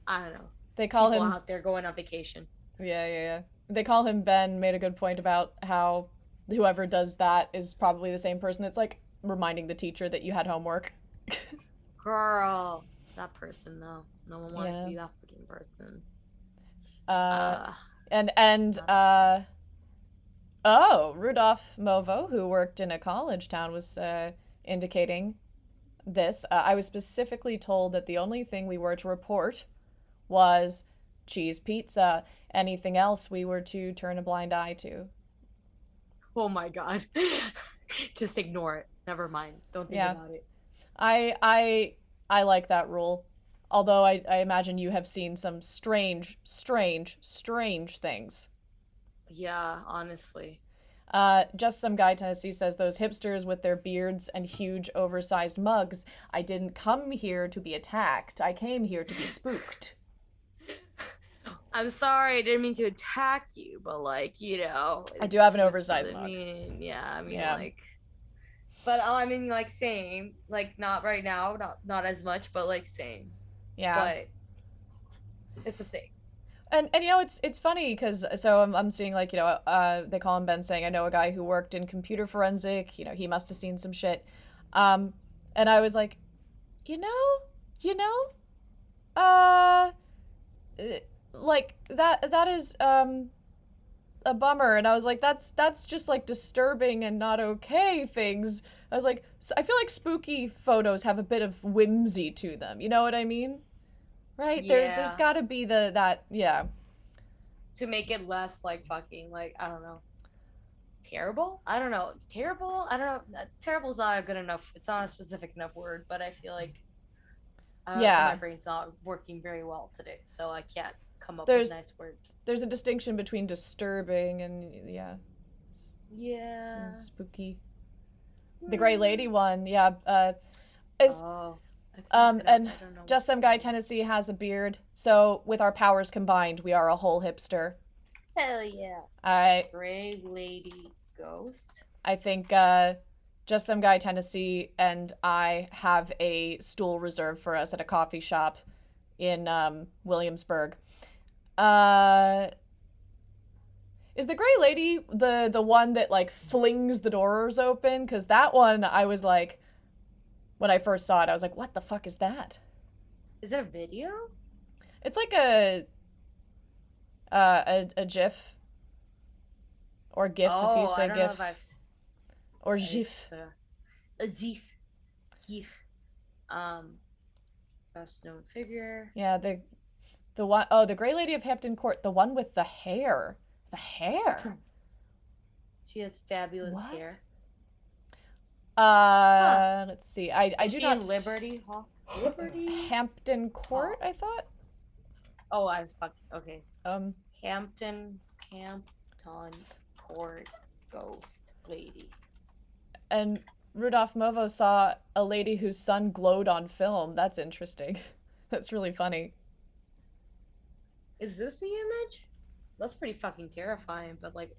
I don't know. They call People him out there going on vacation. Yeah. They call him Ben. Made a good point about how whoever does that is probably the same person. It's like reminding the teacher that you had homework. Girl, that person though. No one wants Yeah. to be that fucking person. Rudolph Movo, who worked in a college town, was indicating this. I was specifically told that the only thing we were to report was cheese pizza. Anything else we were to turn a blind eye to. Oh my god. Just ignore it. Never mind. Don't think about it. I like that rule. Although I imagine you have seen some strange things. Yeah, honestly. Just Some Guy Tennessee says those hipsters with their beards and huge oversized mugs. I didn't come here to be attacked. I came here to be spooked. I'm sorry, I didn't mean to attack you, but like, you know. I do have an oversized mug. Like. But I mean, like, same. Like, not right now, not as much, but like, same. Yeah. But it's a thing. And you know, it's funny because so I'm seeing like, you know, they call him Ben saying, I know a guy who worked in computer forensic, you know, he must have seen some shit. And I was like, like that is a bummer. And I was like, that's just like disturbing and not okay things. I was like, I feel like spooky photos have a bit of whimsy to them. You know what I mean? Right? Yeah. There's gotta be that. To make it less like fucking like, I don't know, terrible? I don't know. Terrible? I don't know. Terrible's not a good enough, it's not a specific enough word, but I feel like I don't know, so my brain's not working very well today, so I can't come up with nice words. There's a distinction between disturbing and spooky. The Gray Lady one, is and Just Some Guy Tennessee has a beard, so with our powers combined, we are a whole hipster. Hell yeah. Gray Lady Ghost. I think Just Some Guy Tennessee and I have a stool reserved for us at a coffee shop in Williamsburg. Is the Gray Lady the one that like flings the doors open? Because that one, I was like, when I first saw it, I was like, what the fuck is that? Is it a video? It's like a GIF or GIF if you say GIF, or GIF. A GIF. Best known figure. Yeah, the one the Gray Lady of Hampton Court, the one with the hair. The hair. She has fabulous hair. Let's see. I do not. In Liberty Hall. Liberty. Hampton Court, I thought. Oh, okay. Hampton Court Ghost Lady. And Rudolph Movo saw a lady whose son glowed on film. That's interesting. That's really funny. Is this the image? That's pretty fucking terrifying, but like,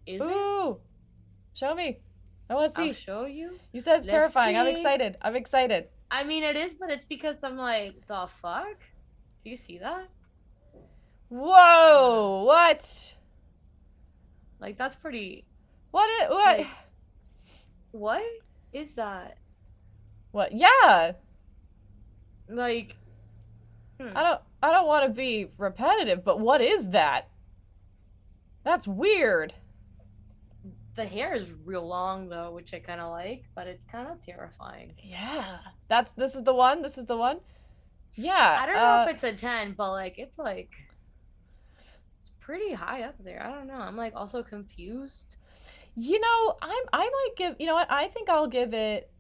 is it? Ooh! Show me. I want to see. I'll show you. You said it's terrifying. I'm see. excited. I mean, it is, but it's because I'm like, the fuck? Do you see that? Whoa! What? Like, that's pretty... What? Like, what is that? What? Yeah! Like... I don't want to be repetitive, but what is that? That's weird. The hair is real long though, which I kind of like, but it's kind of terrifying. Yeah. This is the one? Yeah. I don't know if it's a 10, but like it's pretty high up there. I don't know. I'm like also confused. You know, I might give, you know what? I think I'll give it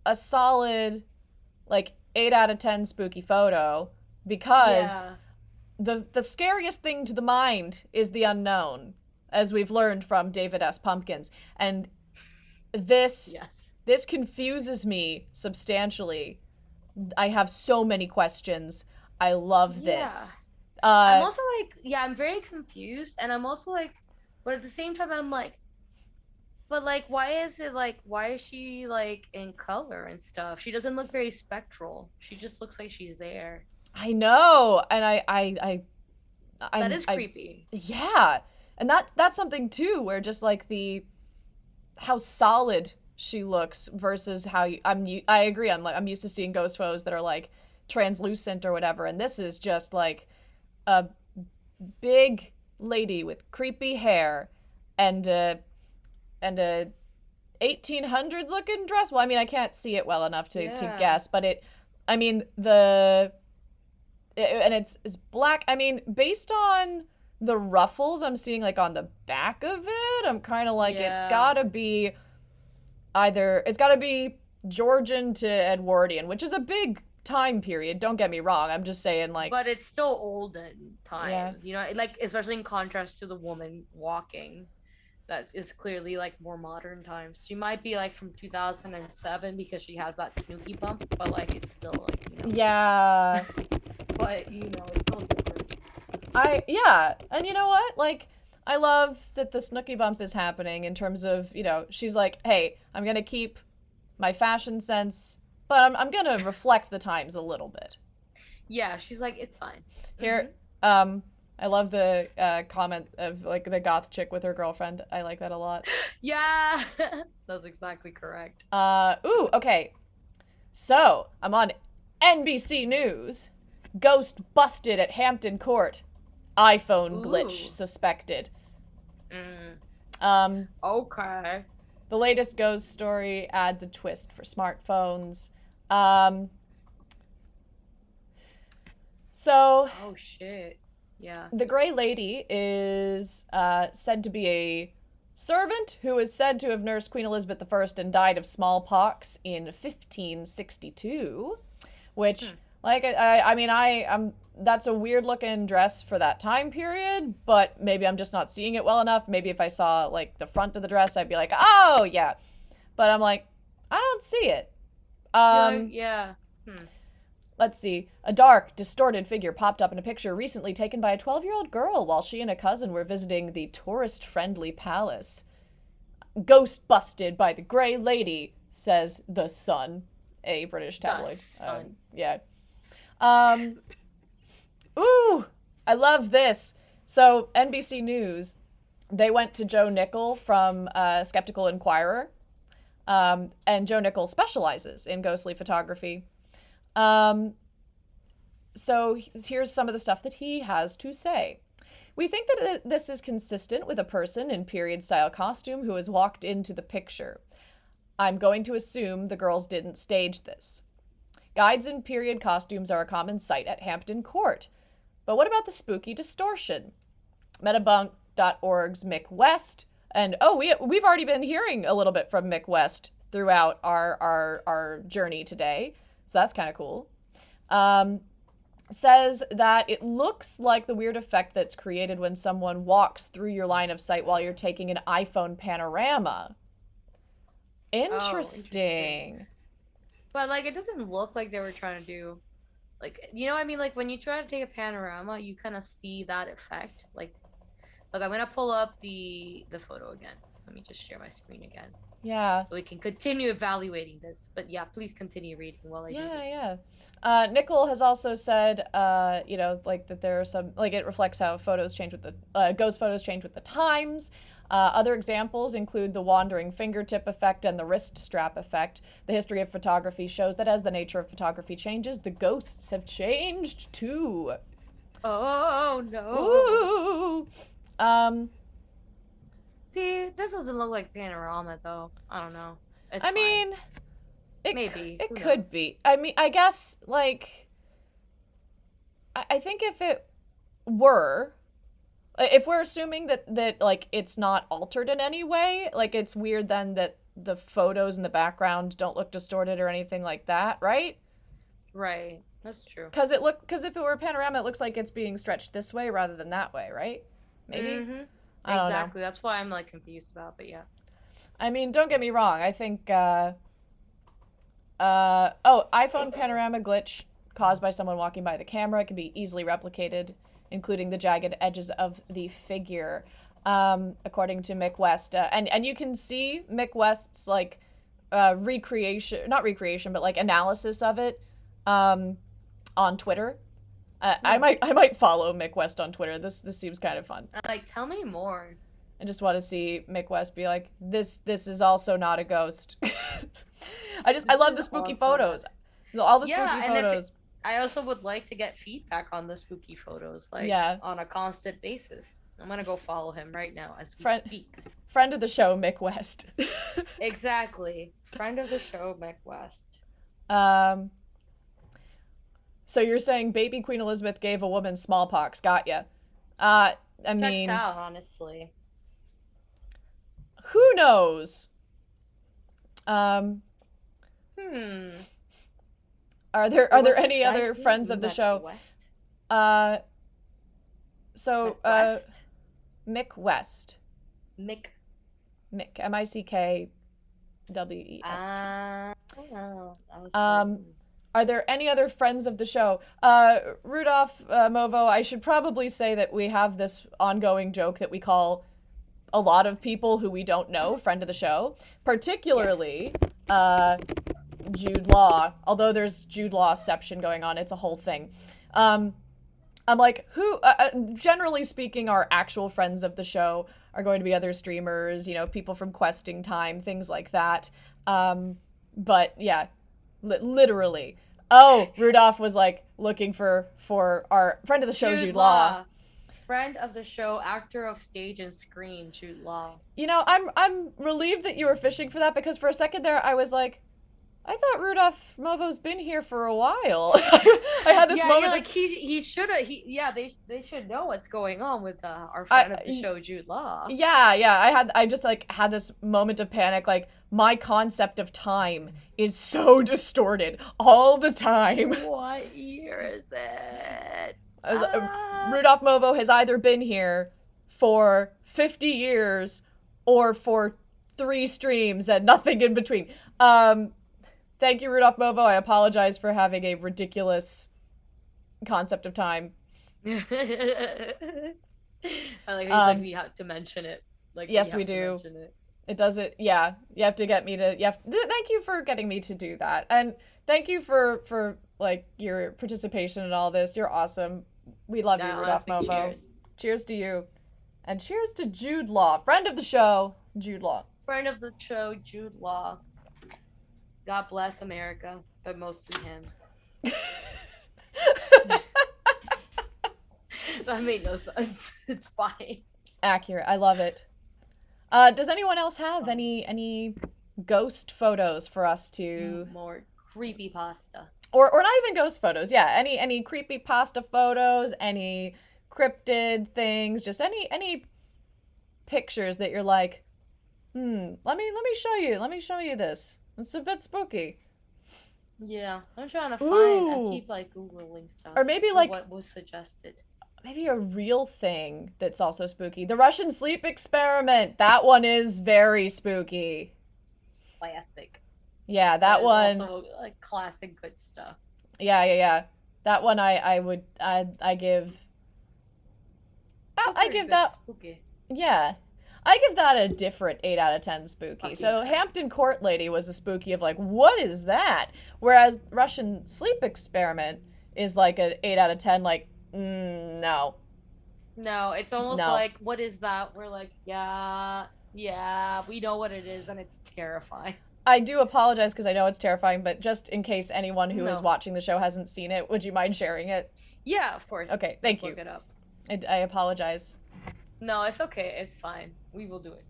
a solid like 8 out of 10 spooky photo because Yeah. the scariest thing to the mind is the unknown, as we've learned from David S. Pumpkins. And this Yes. this confuses me substantially. I have so many questions. I love this. I'm also like, yeah, I'm very confused, and I'm also like, but at the same time, I'm like, but like, why is it like, why is she like in color and stuff? She doesn't look very spectral. She just looks like she's there. I know, and That is creepy. Yeah, and that's something too, where just like how solid she looks versus how I agree. I'm used to seeing ghost photos that are like translucent or whatever, and this is just like a big lady with creepy hair and a 1800s looking dress. Well, I mean, I can't see it well enough to Yeah. guess, but and it's black. I mean, based on the ruffles I'm seeing like on the back of it, I'm kind of like it's Yeah. gotta be Georgian to Edwardian, which is a big time period. Don't get me wrong. I'm just saying like But it's still olden times, Yeah. you know, like especially in contrast to the woman walking. That is clearly like more modern times. She might be like from 2007 because she has that Snooki bump, but like it's still like, you know. yeah. But you know, it's still different. And you know what? Like, I love that the Snooki bump is happening in terms of, she's like, hey, I'm gonna keep my fashion sense, but I'm gonna reflect the times a little bit. Yeah, she's like, it's fine. Here, I love the comment of like the goth chick with her girlfriend. I like that a lot. Yeah, that's exactly correct. Okay. So, I'm on NBC News. Ghost busted at Hampton Court. iPhone glitch Ooh. suspected. Okay. The latest ghost story adds a twist for smartphones. So, Oh shit. Yeah. the Grey Lady is said to be a servant who is said to have nursed Queen Elizabeth I and died of smallpox in 1562, which, that's a weird looking dress for that time period, but maybe I'm just not seeing it well enough. Maybe if I saw like the front of the dress, I'd be like, oh yeah, but I'm like, I don't see it. Yeah. Let's see. A dark, distorted figure popped up in a picture recently taken by a 12-year-old girl while she and a cousin were visiting the tourist-friendly palace. Ghost busted by the Grey Lady, says The Sun, a British tabloid. Sun. Yeah. Ooh, I love this. So, NBC News, they went to Joe Nickel from Skeptical Inquirer, and Joe Nickel specializes in ghostly photography. So here's some of the stuff that he has to say. We think that this is consistent with a person in period-style costume who has walked into the picture. I'm going to assume the girls didn't stage this. Guides in period costumes are a common sight at Hampton Court. But what about the spooky distortion? Metabunk.org's Mick West, and we've already been hearing a little bit from Mick West throughout our journey today. So that's kind of cool. Says that it looks like the weird effect that's created when someone walks through your line of sight while you're taking an iPhone panorama. Interesting. But like, it doesn't look like they were trying to do, like, you know what I mean? Like when you try to take a panorama, you kind of see that effect. Like, look, I'm gonna pull up the photo again. Let me just share my screen again. Yeah. So we can continue evaluating this. But yeah, please continue reading while I do this. Yeah. Nickel has also said, like that there are some, like it reflects how photos change with the, ghost photos change with the times. Other examples include the wandering fingertip effect and the wrist strap effect. The history of photography shows that as the nature of photography changes, the ghosts have changed too. Oh no. Ooh. See, this doesn't look like panorama though. I don't know. It's I fine. mean, Maybe. it Who could knows? be. I mean, I guess like I think if it were, if we're assuming that like it's not altered in any way, like it's weird then that the photos in the background don't look distorted or anything like that, right? Right. That's true. Because if it were a panorama, it looks like it's being stretched this way rather than that way, right? Maybe? Mm-hmm. I don't know. Exactly. That's why I'm like confused about, but yeah. I mean, don't get me wrong. I think, iPhone panorama glitch caused by someone walking by the camera. It can be easily replicated, including the jagged edges of the figure, according to Mick West. And you can see Mick West's, like, not recreation, but, like, analysis of it, on Twitter. I might follow Mick West on Twitter. This seems kind of fun. Like, tell me more. I just want to see Mick West be like, this is also not a ghost. I love the spooky photos. All the spooky photos. I also would like to get feedback on the spooky photos, like on a constant basis. I'm gonna go follow him right now as we speak. Friend of the show, Mick West. Exactly. Friend of the show, Mick West. So you're saying baby Queen Elizabeth gave a woman smallpox. Got ya. I mean, checks out, honestly. Who knows? Are there any other friends of the show? Mick West. Mick. M-I-C-K-W-E-S-T. Are there any other friends of the show? Rudolph Movo, I should probably say that we have this ongoing joke that we call a lot of people who we don't know friend of the show, particularly Jude Law. Although there's Jude Lawception going on, it's a whole thing. I'm like, who, generally speaking, our actual friends of the show are going to be other streamers, people from Questing Time, things like that. But yeah, literally. Oh, Rudolph was like looking for our friend of the show, Jude Law. Friend of the show, actor of stage and screen, Jude Law. I'm relieved that you were fishing for that, because for a second there I was like, I thought Rudolph Movo's been here for a while. I had this moment. Yeah, like he should have. They should know what's going on with our friend of the show, Jude Law. Yeah. I just like had this moment of panic. Like, my concept of time is so distorted all the time. What year is it? Rudolph Movo has either been here for 50 years or for 3 streams and nothing in between. Thank you, Rudolph Movo. I apologize for having a ridiculous concept of time. I like how we have to mention it. Like, yes, we do. It does it. Yeah, you have to get me to. Thank you for getting me to do that, and thank you for like your participation in all this. You're awesome. We love you, Rudolph Movo. Cheers to you, and cheers to Jude Law, friend of the show, Jude Law. Friend of the show, Jude Law. God bless America, but mostly him. That made no sense. It's fine. Accurate. I love it. Does anyone else have any ghost photos for us to... More creepypasta. Or not even ghost photos. Yeah, any creepypasta photos, any cryptid things, just any pictures that you're like, let me show you. Let me show you this. It's a bit spooky. Yeah, I'm trying to find. I keep like Googling stuff. Or maybe like what was suggested. Maybe a real thing that's also spooky. The Russian sleep experiment. That one is very spooky. Classic. Yeah, that one. Also like classic good stuff. Yeah. That one I give. I give that. Spooky. Yeah. I give that a different 8 out of 10 spooky. Okay, So Hampton Court Lady was a spooky of like, what is that? Whereas Russian sleep experiment is like an 8 out of 10, like, no. No, it's almost like, what is that? We're like, yeah, we know what it is, and it's terrifying. I do apologize because I know it's terrifying, but just in case anyone who is watching the show hasn't seen it, would you mind sharing it? Yeah, of course. Okay, thank you. Look it up. I apologize. No, it's okay. It's fine. We will do it.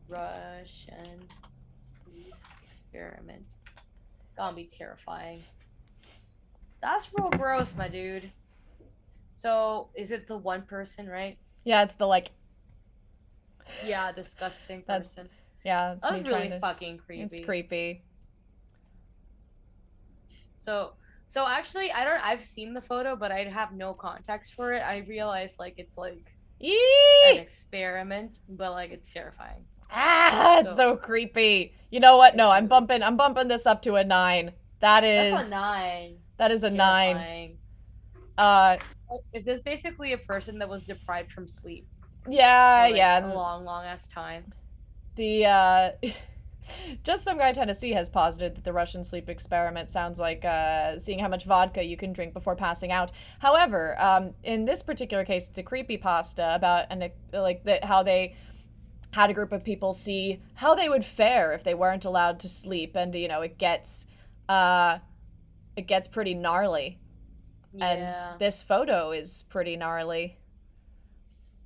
Russian sleep experiment. Gonna be terrifying. That's real gross, my dude. So, is it the one person, right? Yeah, it's the like... Yeah, disgusting person. Yeah, it's That's really fucking creepy. It's creepy. So So actually, I don't. I've seen the photo, but I have no context for it. I realize like it's like an Yee! experiment, but like it's terrifying. Ah, it's so creepy. You know what? No, It's really I'm bumping this up to a 9. That That's is a 9. that is a 9. Terrifying. Uh, Is this basically a person that was deprived from sleep yeah, for like yeah. a long, long ass time? The just some guy in Tennessee has posited that the Russian sleep experiment sounds like seeing how much vodka you can drink before passing out. However, in this particular case, it's a creepypasta about how they had a group of people see how they would fare if they weren't allowed to sleep, and it gets pretty gnarly. Yeah. And this photo is pretty gnarly.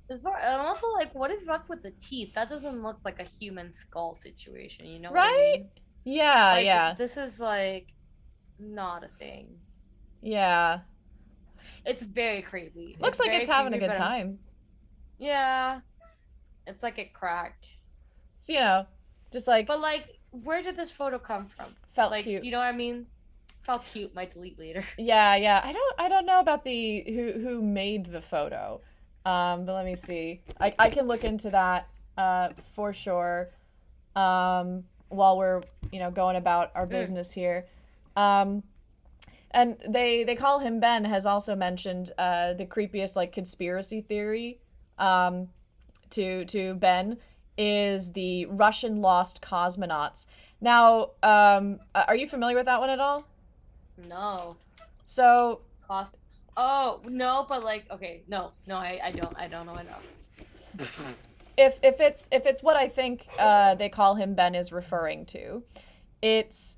And also, like, what is up with the teeth? That doesn't look like a human skull situation, you know what Right? I mean? Yeah, Like, yeah. This is, like, not a thing. Yeah. It's very creepy. Looks like very it's having a creepy, good but time. Yeah. It's like it cracked. So, just like But, like, where did this photo come from? felt Like, cute. do you know what I mean? Felt cute. Might delete later. Yeah, yeah. I don't know about the who made the photo. But let me see. I can look into that for sure. While we're, going about our business here. And they call him Ben has also mentioned the creepiest like conspiracy theory to Ben is the Russian lost cosmonauts. Now, are you familiar with that one at all? No. So Cost. Oh, no, but, like, okay. No, I don't know enough. if it's what I think they call him Ben is referring to, it's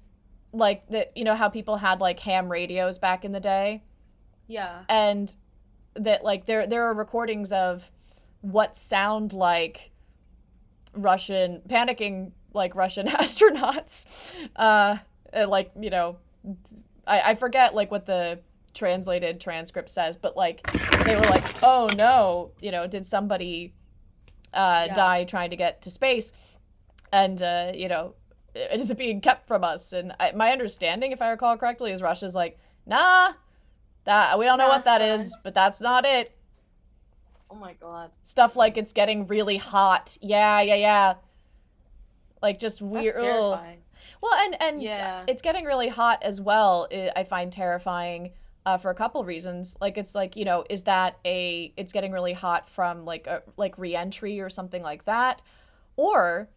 like that. You know how people had like ham radios back in the day, Yeah. and that like there are recordings of what sound like panicking like Russian astronauts. Like I forget like what the translated transcript says, but like they were like, oh no, did somebody die trying to get to space, and is it being kept from us? And my understanding, if I recall correctly, is Russia's like, nah, that we don't know what that is, but that's not it. Oh my god. Stuff like it's getting really hot. Yeah. Like just weird. That's terrifying. Well, and Yeah. it's getting really hot as well. I find terrifying for a couple reasons. Like it's like is that it's getting really hot from like re-entry or something like that, or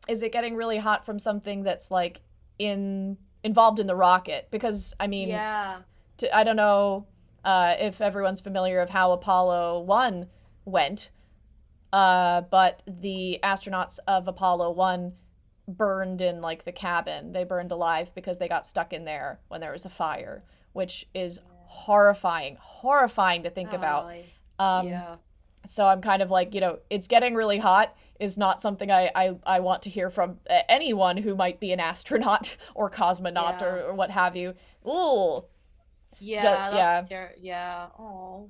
is it getting really hot from something that's like involved in the rocket? Because I mean, Yeah. I don't know if everyone's familiar of how Apollo 1 went, but the astronauts of Apollo 1 burned in like the cabin. They burned alive because they got stuck in there when there was a fire, which is horrifying to think about. Yeah. So I'm kind of like, it's getting really hot is not something I want to hear from anyone who might be an astronaut or cosmonaut or what have you. Ooh. Yeah. Yeah. Oh.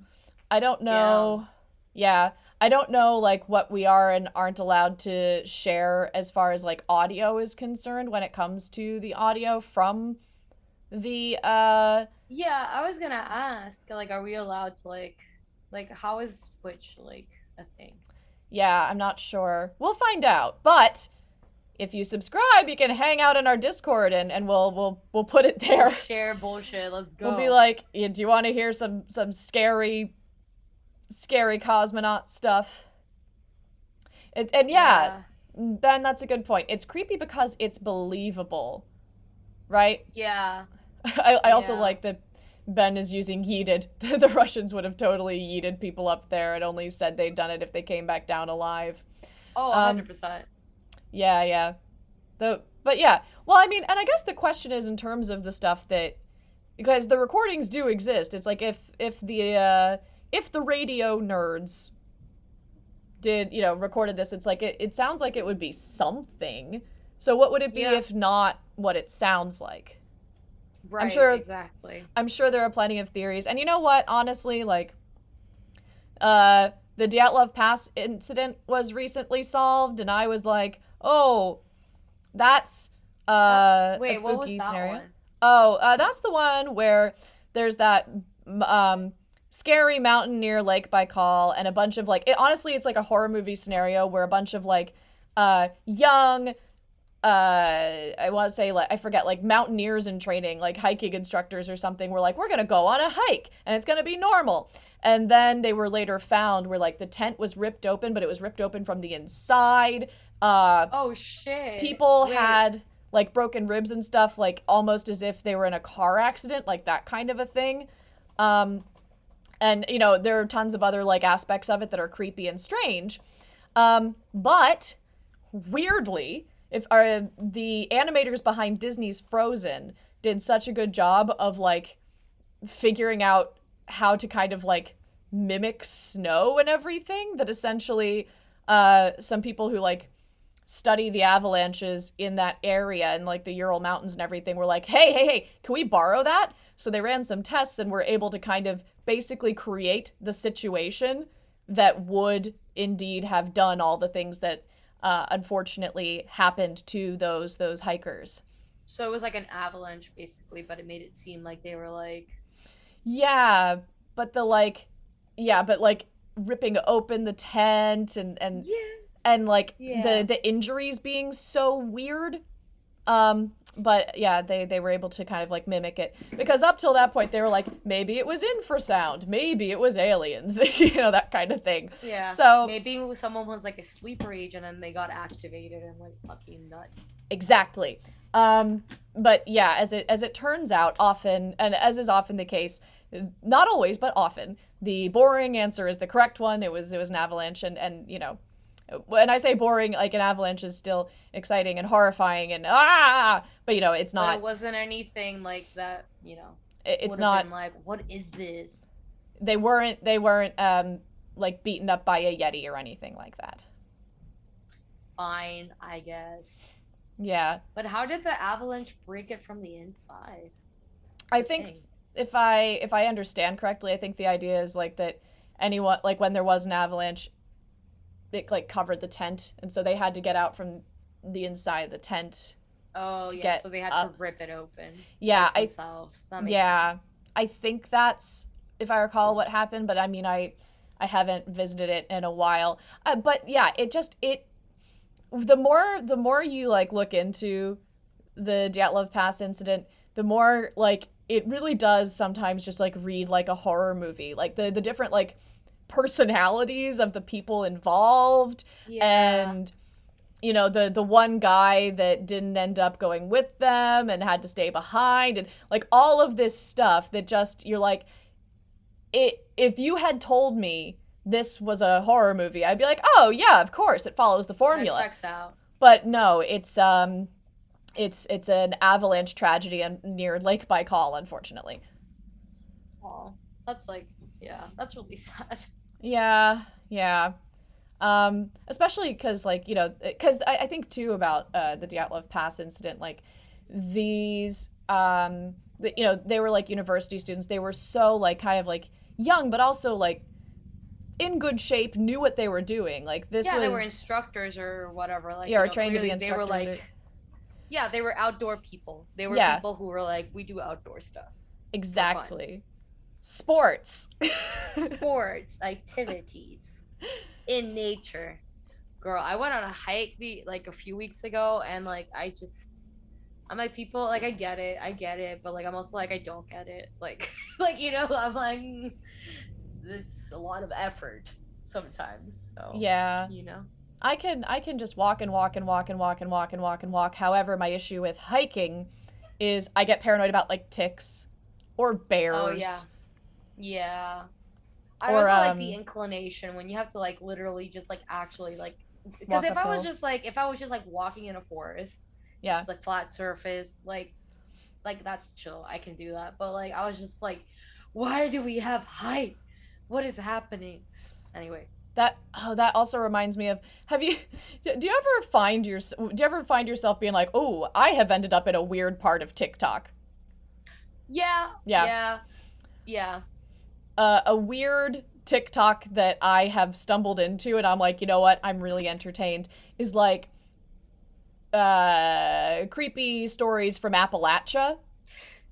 I don't know. Yeah. I don't know like what we are and aren't allowed to share as far as like audio is concerned when it comes to the audio from the Yeah, I was gonna ask, like, are we allowed to like how is Twitch like a thing? Yeah, I'm not sure. We'll find out. But if you subscribe, you can hang out in our Discord and we'll put it there. Share bullshit. Let's go. We'll be like, do you want to hear some scary cosmonaut stuff? And yeah, Ben, that's a good point. It's creepy because it's believable, right? Yeah. I also like that Ben is using yeeted. The Russians would have totally yeeted people up there and only said they'd done it if they came back down alive. Oh, 100%. Yeah. But yeah. Well, I mean, and I guess the question is in terms of the stuff that, because the recordings do exist. It's like if the radio nerds did, recorded this, it's like it sounds like it would be something. So what would it be if not what it sounds like? Right, exactly. I'm sure there are plenty of theories. And you know what? Honestly, like, the Dyatlov Pass incident was recently solved, and I was like, oh, that's Wait, a spooky what was that scenario. one? Oh, that's the one where there's that scary mountain near Lake Baikal and a bunch of like honestly it's like a horror movie scenario where a bunch of like young I want to say like I forget like mountaineers in training, like hiking instructors or something, were like, we're gonna go on a hike and it's gonna be normal. And then they were later found where like the tent was ripped open, but it was ripped open from the inside. Oh shit. People Wait. had like broken ribs and stuff, like almost as if they were in a car accident, like that kind of a thing. And you know, there are tons of other like aspects of it that are creepy and strange. But weirdly, if the animators behind Disney's Frozen did such a good job of like figuring out how to kind of like mimic snow and everything, that essentially some people who like study the avalanches in that area and like the Ural Mountains and everything were like, hey, can we borrow that? So they ran some tests and were able to kind of basically create the situation that would indeed have done all the things that unfortunately happened to those hikers. So it was like an avalanche basically, but it made it seem like they were like Yeah, but ripping open the tent and like the injuries being so weird. But yeah, they were able to kind of like mimic it, because up till that point they were like, maybe it was infrasound, maybe it was aliens, you know, that kind of thing. Yeah. So maybe someone was like a sleeper agent and they got activated and went fucking nuts. Exactly. But yeah, as it turns out, often, and as is often the case, not always, but often, the boring answer is the correct one. It was an avalanche, and you know, when I say boring, like an avalanche is still exciting and horrifying and but you know, it's not. But it wasn't anything like that, you know. It's not been like, what is this? They weren't like beaten up by a Yeti or anything like that. Fine, I guess. Yeah. But how did the avalanche break it from the inside? I think if I understand correctly, I think the idea is like that anyone, like when there was an avalanche, it like covered the tent, and so they had to get out from the inside of the tent. Oh yeah, so they had to rip it open. Yeah, themselves. That makes sense. I think that's, if I recall, what happened. But I mean, I haven't visited it in a while. But yeah, the more you like look into the Dyatlov Pass incident, the more like it really does sometimes just like read like a horror movie, like the different like personalities of the people involved. And you know, the one guy that didn't end up going with them and had to stay behind, and like all of this stuff that just, you're like, if you had told me this was a horror movie, I'd be like, oh yeah, of course, it follows the formula. That checks out. But no, it's an avalanche tragedy near Lake Baikal, unfortunately. Oh, that's like, yeah, that's really sad. Yeah. Especially because, like, you know, because I think too about the Dyatlov Pass incident, like these, you know, they were like university students. They were so like kind of like young, but also like in good shape, knew what they were doing. Like this was, they were instructors or whatever. Like, or trained to be instructors. They were like, they were outdoor people. They were people who were like, we do outdoor stuff. Exactly. Sports, activities in nature. Girl, I went on a hike a few weeks ago, and like I'm like, people, like, I get it, but like I'm also like, I don't get it. Like you know, I'm like, it's a lot of effort sometimes. So yeah, you know, I can just walk and walk and walk and walk and walk and walk and walk. However, my issue with hiking is I get paranoid about like ticks or bears. Oh yeah. I also like the inclination when you have to like literally just like actually like, because if I was just like walking in a forest, it's like flat surface, like that's chill, I can do that. But like I was just like, why do we have height? What is happening? Anyway. That also reminds me of, do you ever find yourself being like, oh, I have ended up in a weird part of TikTok? Yeah. A weird TikTok that I have stumbled into, and I'm like, you know what, I'm really entertained, is like creepy stories from Appalachia.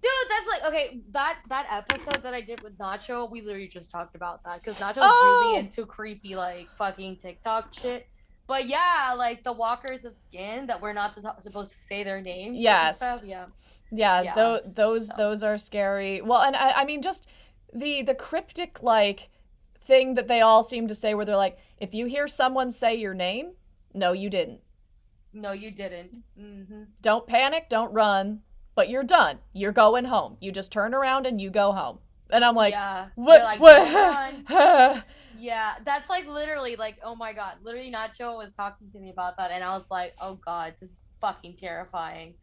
Dude, that's like okay. That episode that I did with Nacho, we literally just talked about that because Nacho's really into creepy like fucking TikTok shit. But yeah, like the walkers of skin that we're not supposed to say their names. Yes. And stuff. Yeah. Yeah, Yeah, those are scary. Well, and I mean just the cryptic like thing that they all seem to say where they're like, if you hear someone say your name, no, you didn't. No, you didn't. Mm-hmm. Don't panic, don't run, but you're done. You're going home. You just turn around and you go home. And I'm like, Yeah. what? You're like, What? "Don't run." Yeah, that's like literally like, oh my god, literally Nacho was talking to me about that, and I was like, oh god, this is fucking terrifying.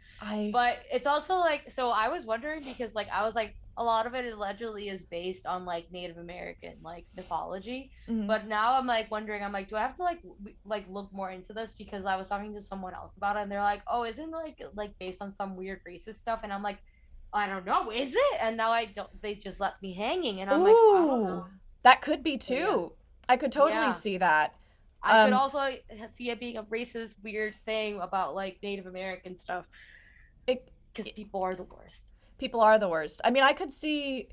But it's also like, so I was wondering because like I was like, a lot of it allegedly is based on like Native American like mythology. Mhm. But now I'm like wondering, I'm like, do I have to like look more into this because I was talking to someone else about it, and they're like, oh, isn't like based on some weird racist stuff, and I'm like, I don't know, is it? And now I don't. They just left me hanging, and I'm like, I don't know. That could be too. I could totally Yeah. see that. I could also see it being a racist, weird thing about like Native American stuff. Because people are the worst. People are the worst. I mean, I could see.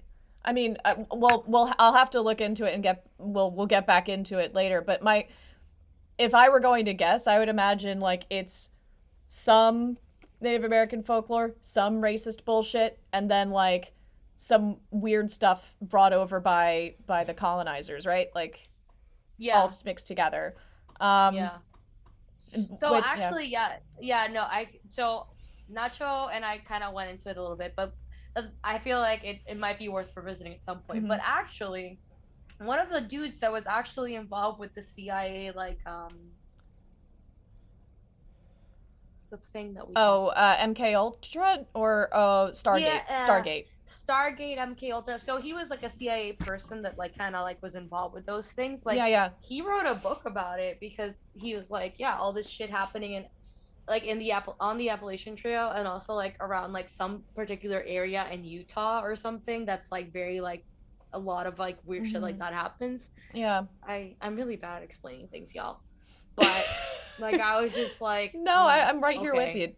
I mean, I'll have to look into it and we'll get back into it later. But if I were going to guess, I would imagine like it's some Native American folklore, some racist bullshit, and then like some weird stuff brought over by the colonizers, right? Like, yeah, all mixed together. Yeah. So actually, so Nacho and I kind of went into it a little bit, but I feel like it might be worth revisiting at some point. Mhm. But actually, one of the dudes that was actually involved with the CIA, like the thing that we MK Ultra or Stargate. Stargate. Stargate, MK Ultra. So he was like a CIA person that like kind of like was involved with those things. Like he wrote a book about it because he was like, yeah, all this shit happening in like in the on the Appalachian Trail and also like around like some particular area in Utah or something that's like very like a lot of like weird shit like that happens. Yeah. I'm really bad at explaining things, y'all. But like I was just like, no, I'm right here with you.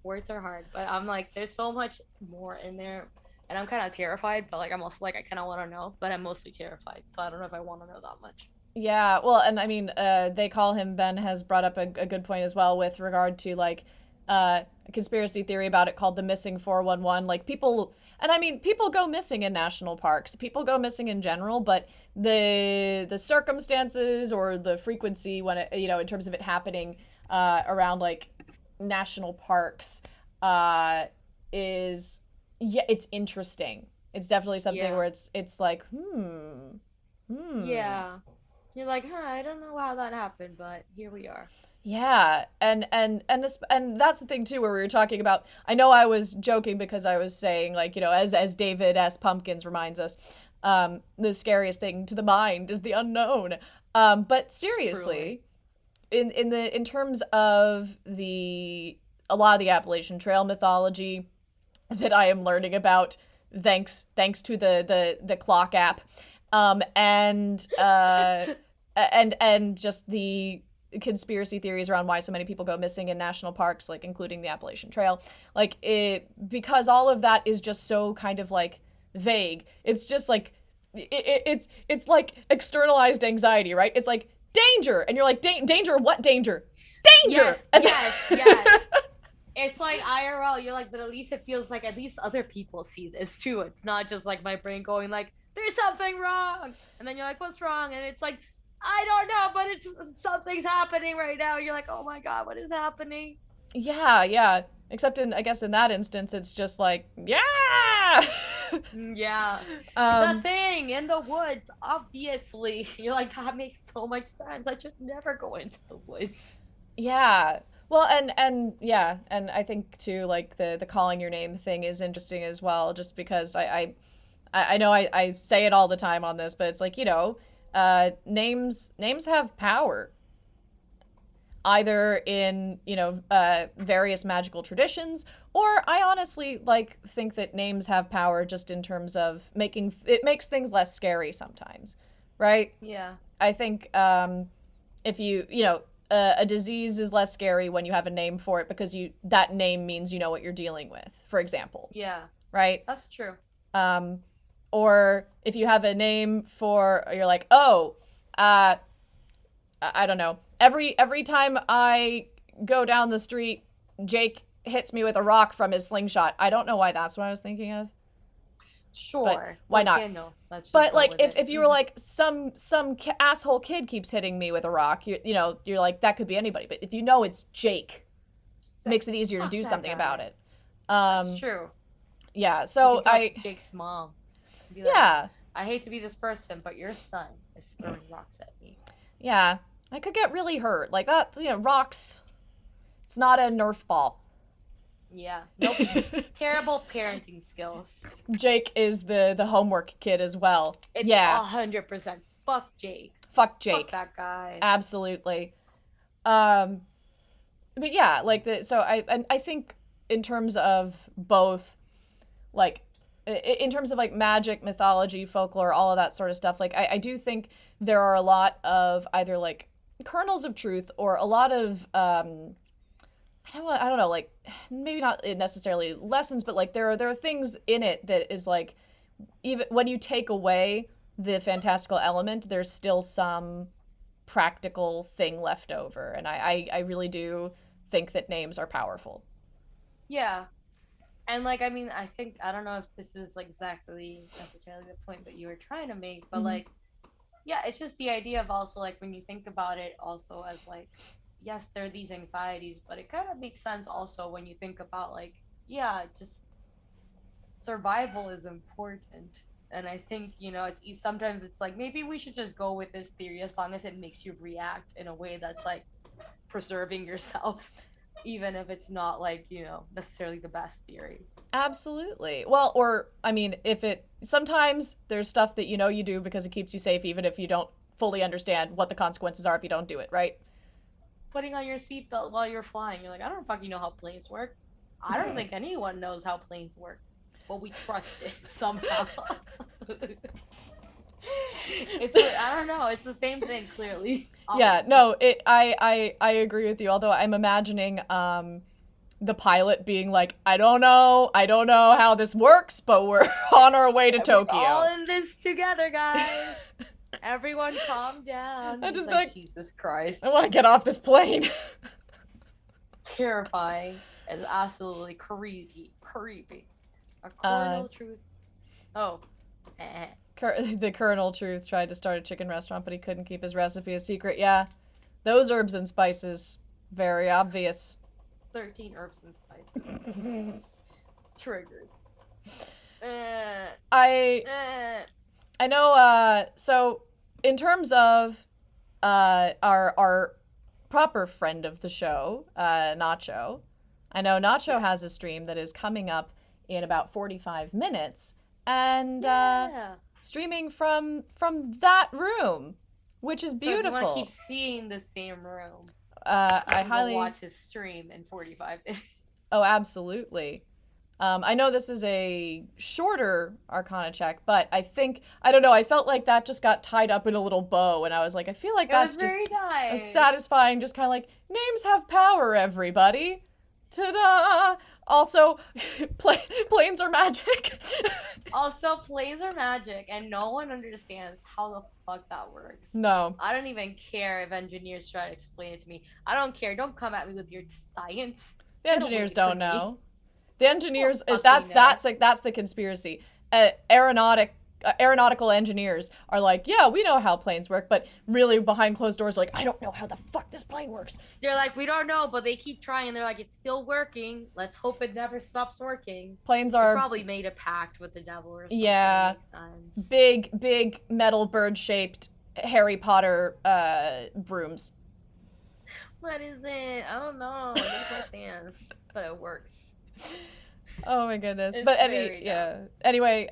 Words are hard, but I'm like, there's so much more in there, and I'm kind of terrified. But like, I'm also like, I kind of want to know, but I'm mostly terrified, so I don't know if I want to know that much. Yeah, well, and I mean, they call him. Ben has brought up a good point as well with regard to like a conspiracy theory about it called the missing 411. Like people, and I mean, people go missing in national parks. People go missing in general, but the circumstances or the frequency when it, in terms of it happening around like national parks is it's interesting. It's definitely something where it's like yeah, you're like, I don't know how that happened, but here we are. Yeah, and that's the thing too where we were talking about. I know I was joking because I was saying like as David S. Pumpkins reminds us, the scariest thing to the mind is the unknown. But seriously, in terms of a lot of the Appalachian Trail mythology that I am learning about, thanks to the clock app, and just the conspiracy theories around why so many people go missing in national parks, like including the Appalachian Trail, like because all of that is just so kind of like vague. It's just like it's like externalized anxiety, right? It's like danger, and you're like danger, what danger? Danger. Yes. It's like IRL. You're like, but at least it feels like at least other people see this too. It's not just like my brain going like, there's something wrong, and then you're like, what's wrong? And it's like, I don't know, but something's happening right now. You're like, oh my god, what is happening? Yeah. Except I guess in that instance, it's just like, yeah. Yeah. The thing in the woods, obviously. You're like, that makes so much sense. I should never go into the woods. Yeah. Well, and yeah, and I think too, like the calling your name thing is interesting as well, just because I know I say it all the time on this, but it's like, names have power. Either in, various magical traditions, or I honestly think that names have power just in terms of it makes things less scary sometimes, right? Yeah. I think if a disease is less scary when you have a name for it because that name means you know what you're dealing with, for example. Yeah, Right? that's true. Or if you have a name for, you're like, oh, I don't know. Every time I go down the street, Jake hits me with a rock from his slingshot. I don't know why that's what I was thinking of. Sure. Why not? Okay, no, let's just But go like, with if, it. if you were like some asshole kid keeps hitting me with a rock, you're like, that could be anybody. But if you know it's Jake, it makes it easier to Fuck do that something guy. about it. That's true. Yeah. You So can talk to Jake's mom. Be like, yeah. I hate to be this person, but your son is throwing rocks at me. Yeah, I could get really hurt. Like that, rocks. It's not a Nerf ball. Yeah. Nope. Terrible parenting skills. Jake is the homework kid as well. It's Yeah. 100%. Fuck Jake. Fuck Jake. Fuck that guy. Absolutely. But yeah, so I think in terms of both, like, in terms of like magic, mythology, folklore, all of that sort of stuff, like I do think there are a lot of either like kernels of truth or a lot of I don't know, like maybe not necessarily lessons, but like there are things in it that is like, even when you take away the fantastical element, there's still some practical thing left over, and I really do think that names are powerful. Yeah. And like, I mean, I don't know if this is like exactly necessarily the point that you were trying to make, but like, yeah, it's just the idea of also like when you think about it also as like, yes, there are these anxieties, but it kind of makes sense also when you think about like, yeah, just survival is important. And I think, sometimes it's like, maybe we should just go with this theory as long as it makes you react in a way that's like preserving yourself, even if it's not like, necessarily the best theory. Absolutely. Well, or I mean, sometimes there's stuff that you do because it keeps you safe, even if you don't fully understand what the consequences are if you don't do it, right? Putting on your seatbelt while you're flying, you're like, I don't fucking know how planes work. I don't think anyone knows how planes work, but we trust it somehow. I don't know. It's the same thing, clearly. Yeah, no, I agree with you. Although I'm imagining the pilot being like, I don't know how this works, but we're on our way to Tokyo. We're all in this together, guys. Everyone, calm down. I just like, Jesus Christ. I want to get off this plane. Terrifying. It's absolutely creepy. A Colonel Truth. Oh. The Colonel Truth tried to start a chicken restaurant, but he couldn't keep his recipe a secret. Yeah, those herbs and spices, very obvious. 13 herbs and spices. Triggered. I know. So in terms of our proper friend of the show, Nacho, I know Nacho has a stream that is coming up in about 45 minutes, and streaming from that room, which is beautiful. So if you want to keep seeing the same room, I highly watch his stream in 45 minutes. Oh, absolutely. I know this is a shorter Arcana check, but I don't know, I felt like that just got tied up in a little bow, and I was like, I feel like that's just a satisfying, just kind of like, names have power, everybody. Ta-da! Also, planes are magic. Also, planes are magic, and no one understands how the fuck that works. No. I don't even care if engineers try to explain it to me. I don't care. Don't come at me with your science. The engineers don't know. The engineers, Oh, that's the conspiracy. Aeronautical engineers are like, yeah, we know how planes work, but really behind closed doors, like, I don't know how the fuck this plane works. They're like, we don't know, but they keep trying. They're like, it's still working. Let's hope it never stops working. Planes They are probably made a pact with the devil or something. Yeah, That makes sense. big metal bird-shaped Harry Potter brooms. What is it? I don't know. It makes no sense, but it works. Oh my goodness. It's But very anyway,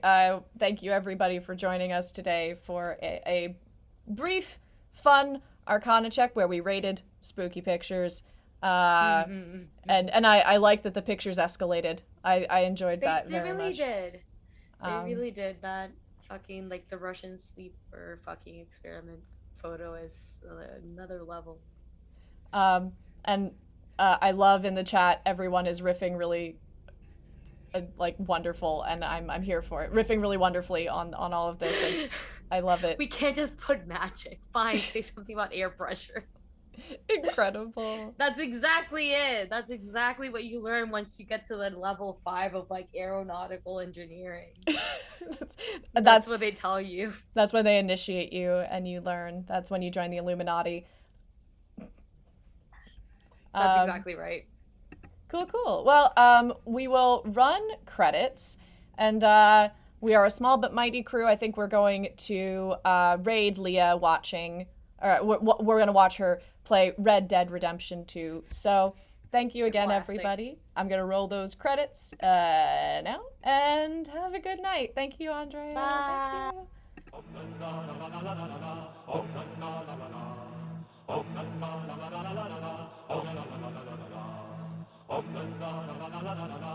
thank you everybody for joining us today for a brief, fun Arcana check where we rated spooky pictures. And I liked that the pictures escalated. I enjoyed that very much. They really did. That fucking, like, the Russian sleeper fucking experiment photo is another level. And I love in the chat everyone is riffing really like wonderful, and I'm here for it. Riffing really wonderfully on all of this, and I love it. We can't just put magic. Fine, say something about air pressure. Incredible. That's exactly it. That's exactly what you learn once you get to the level 5 of like aeronautical engineering. That's what they tell you. That's when they initiate you and you learn. That's when you join the Illuminati. That's exactly right. Cool. Well, we will run credits, and we are a small but mighty crew. I think we're going to raid Leah watching, or we're going to watch her play Red Dead Redemption 2. So thank you again, everybody. I'm going to roll those credits now, and have a good night. Thank you, Andrea. Bye. Thank you.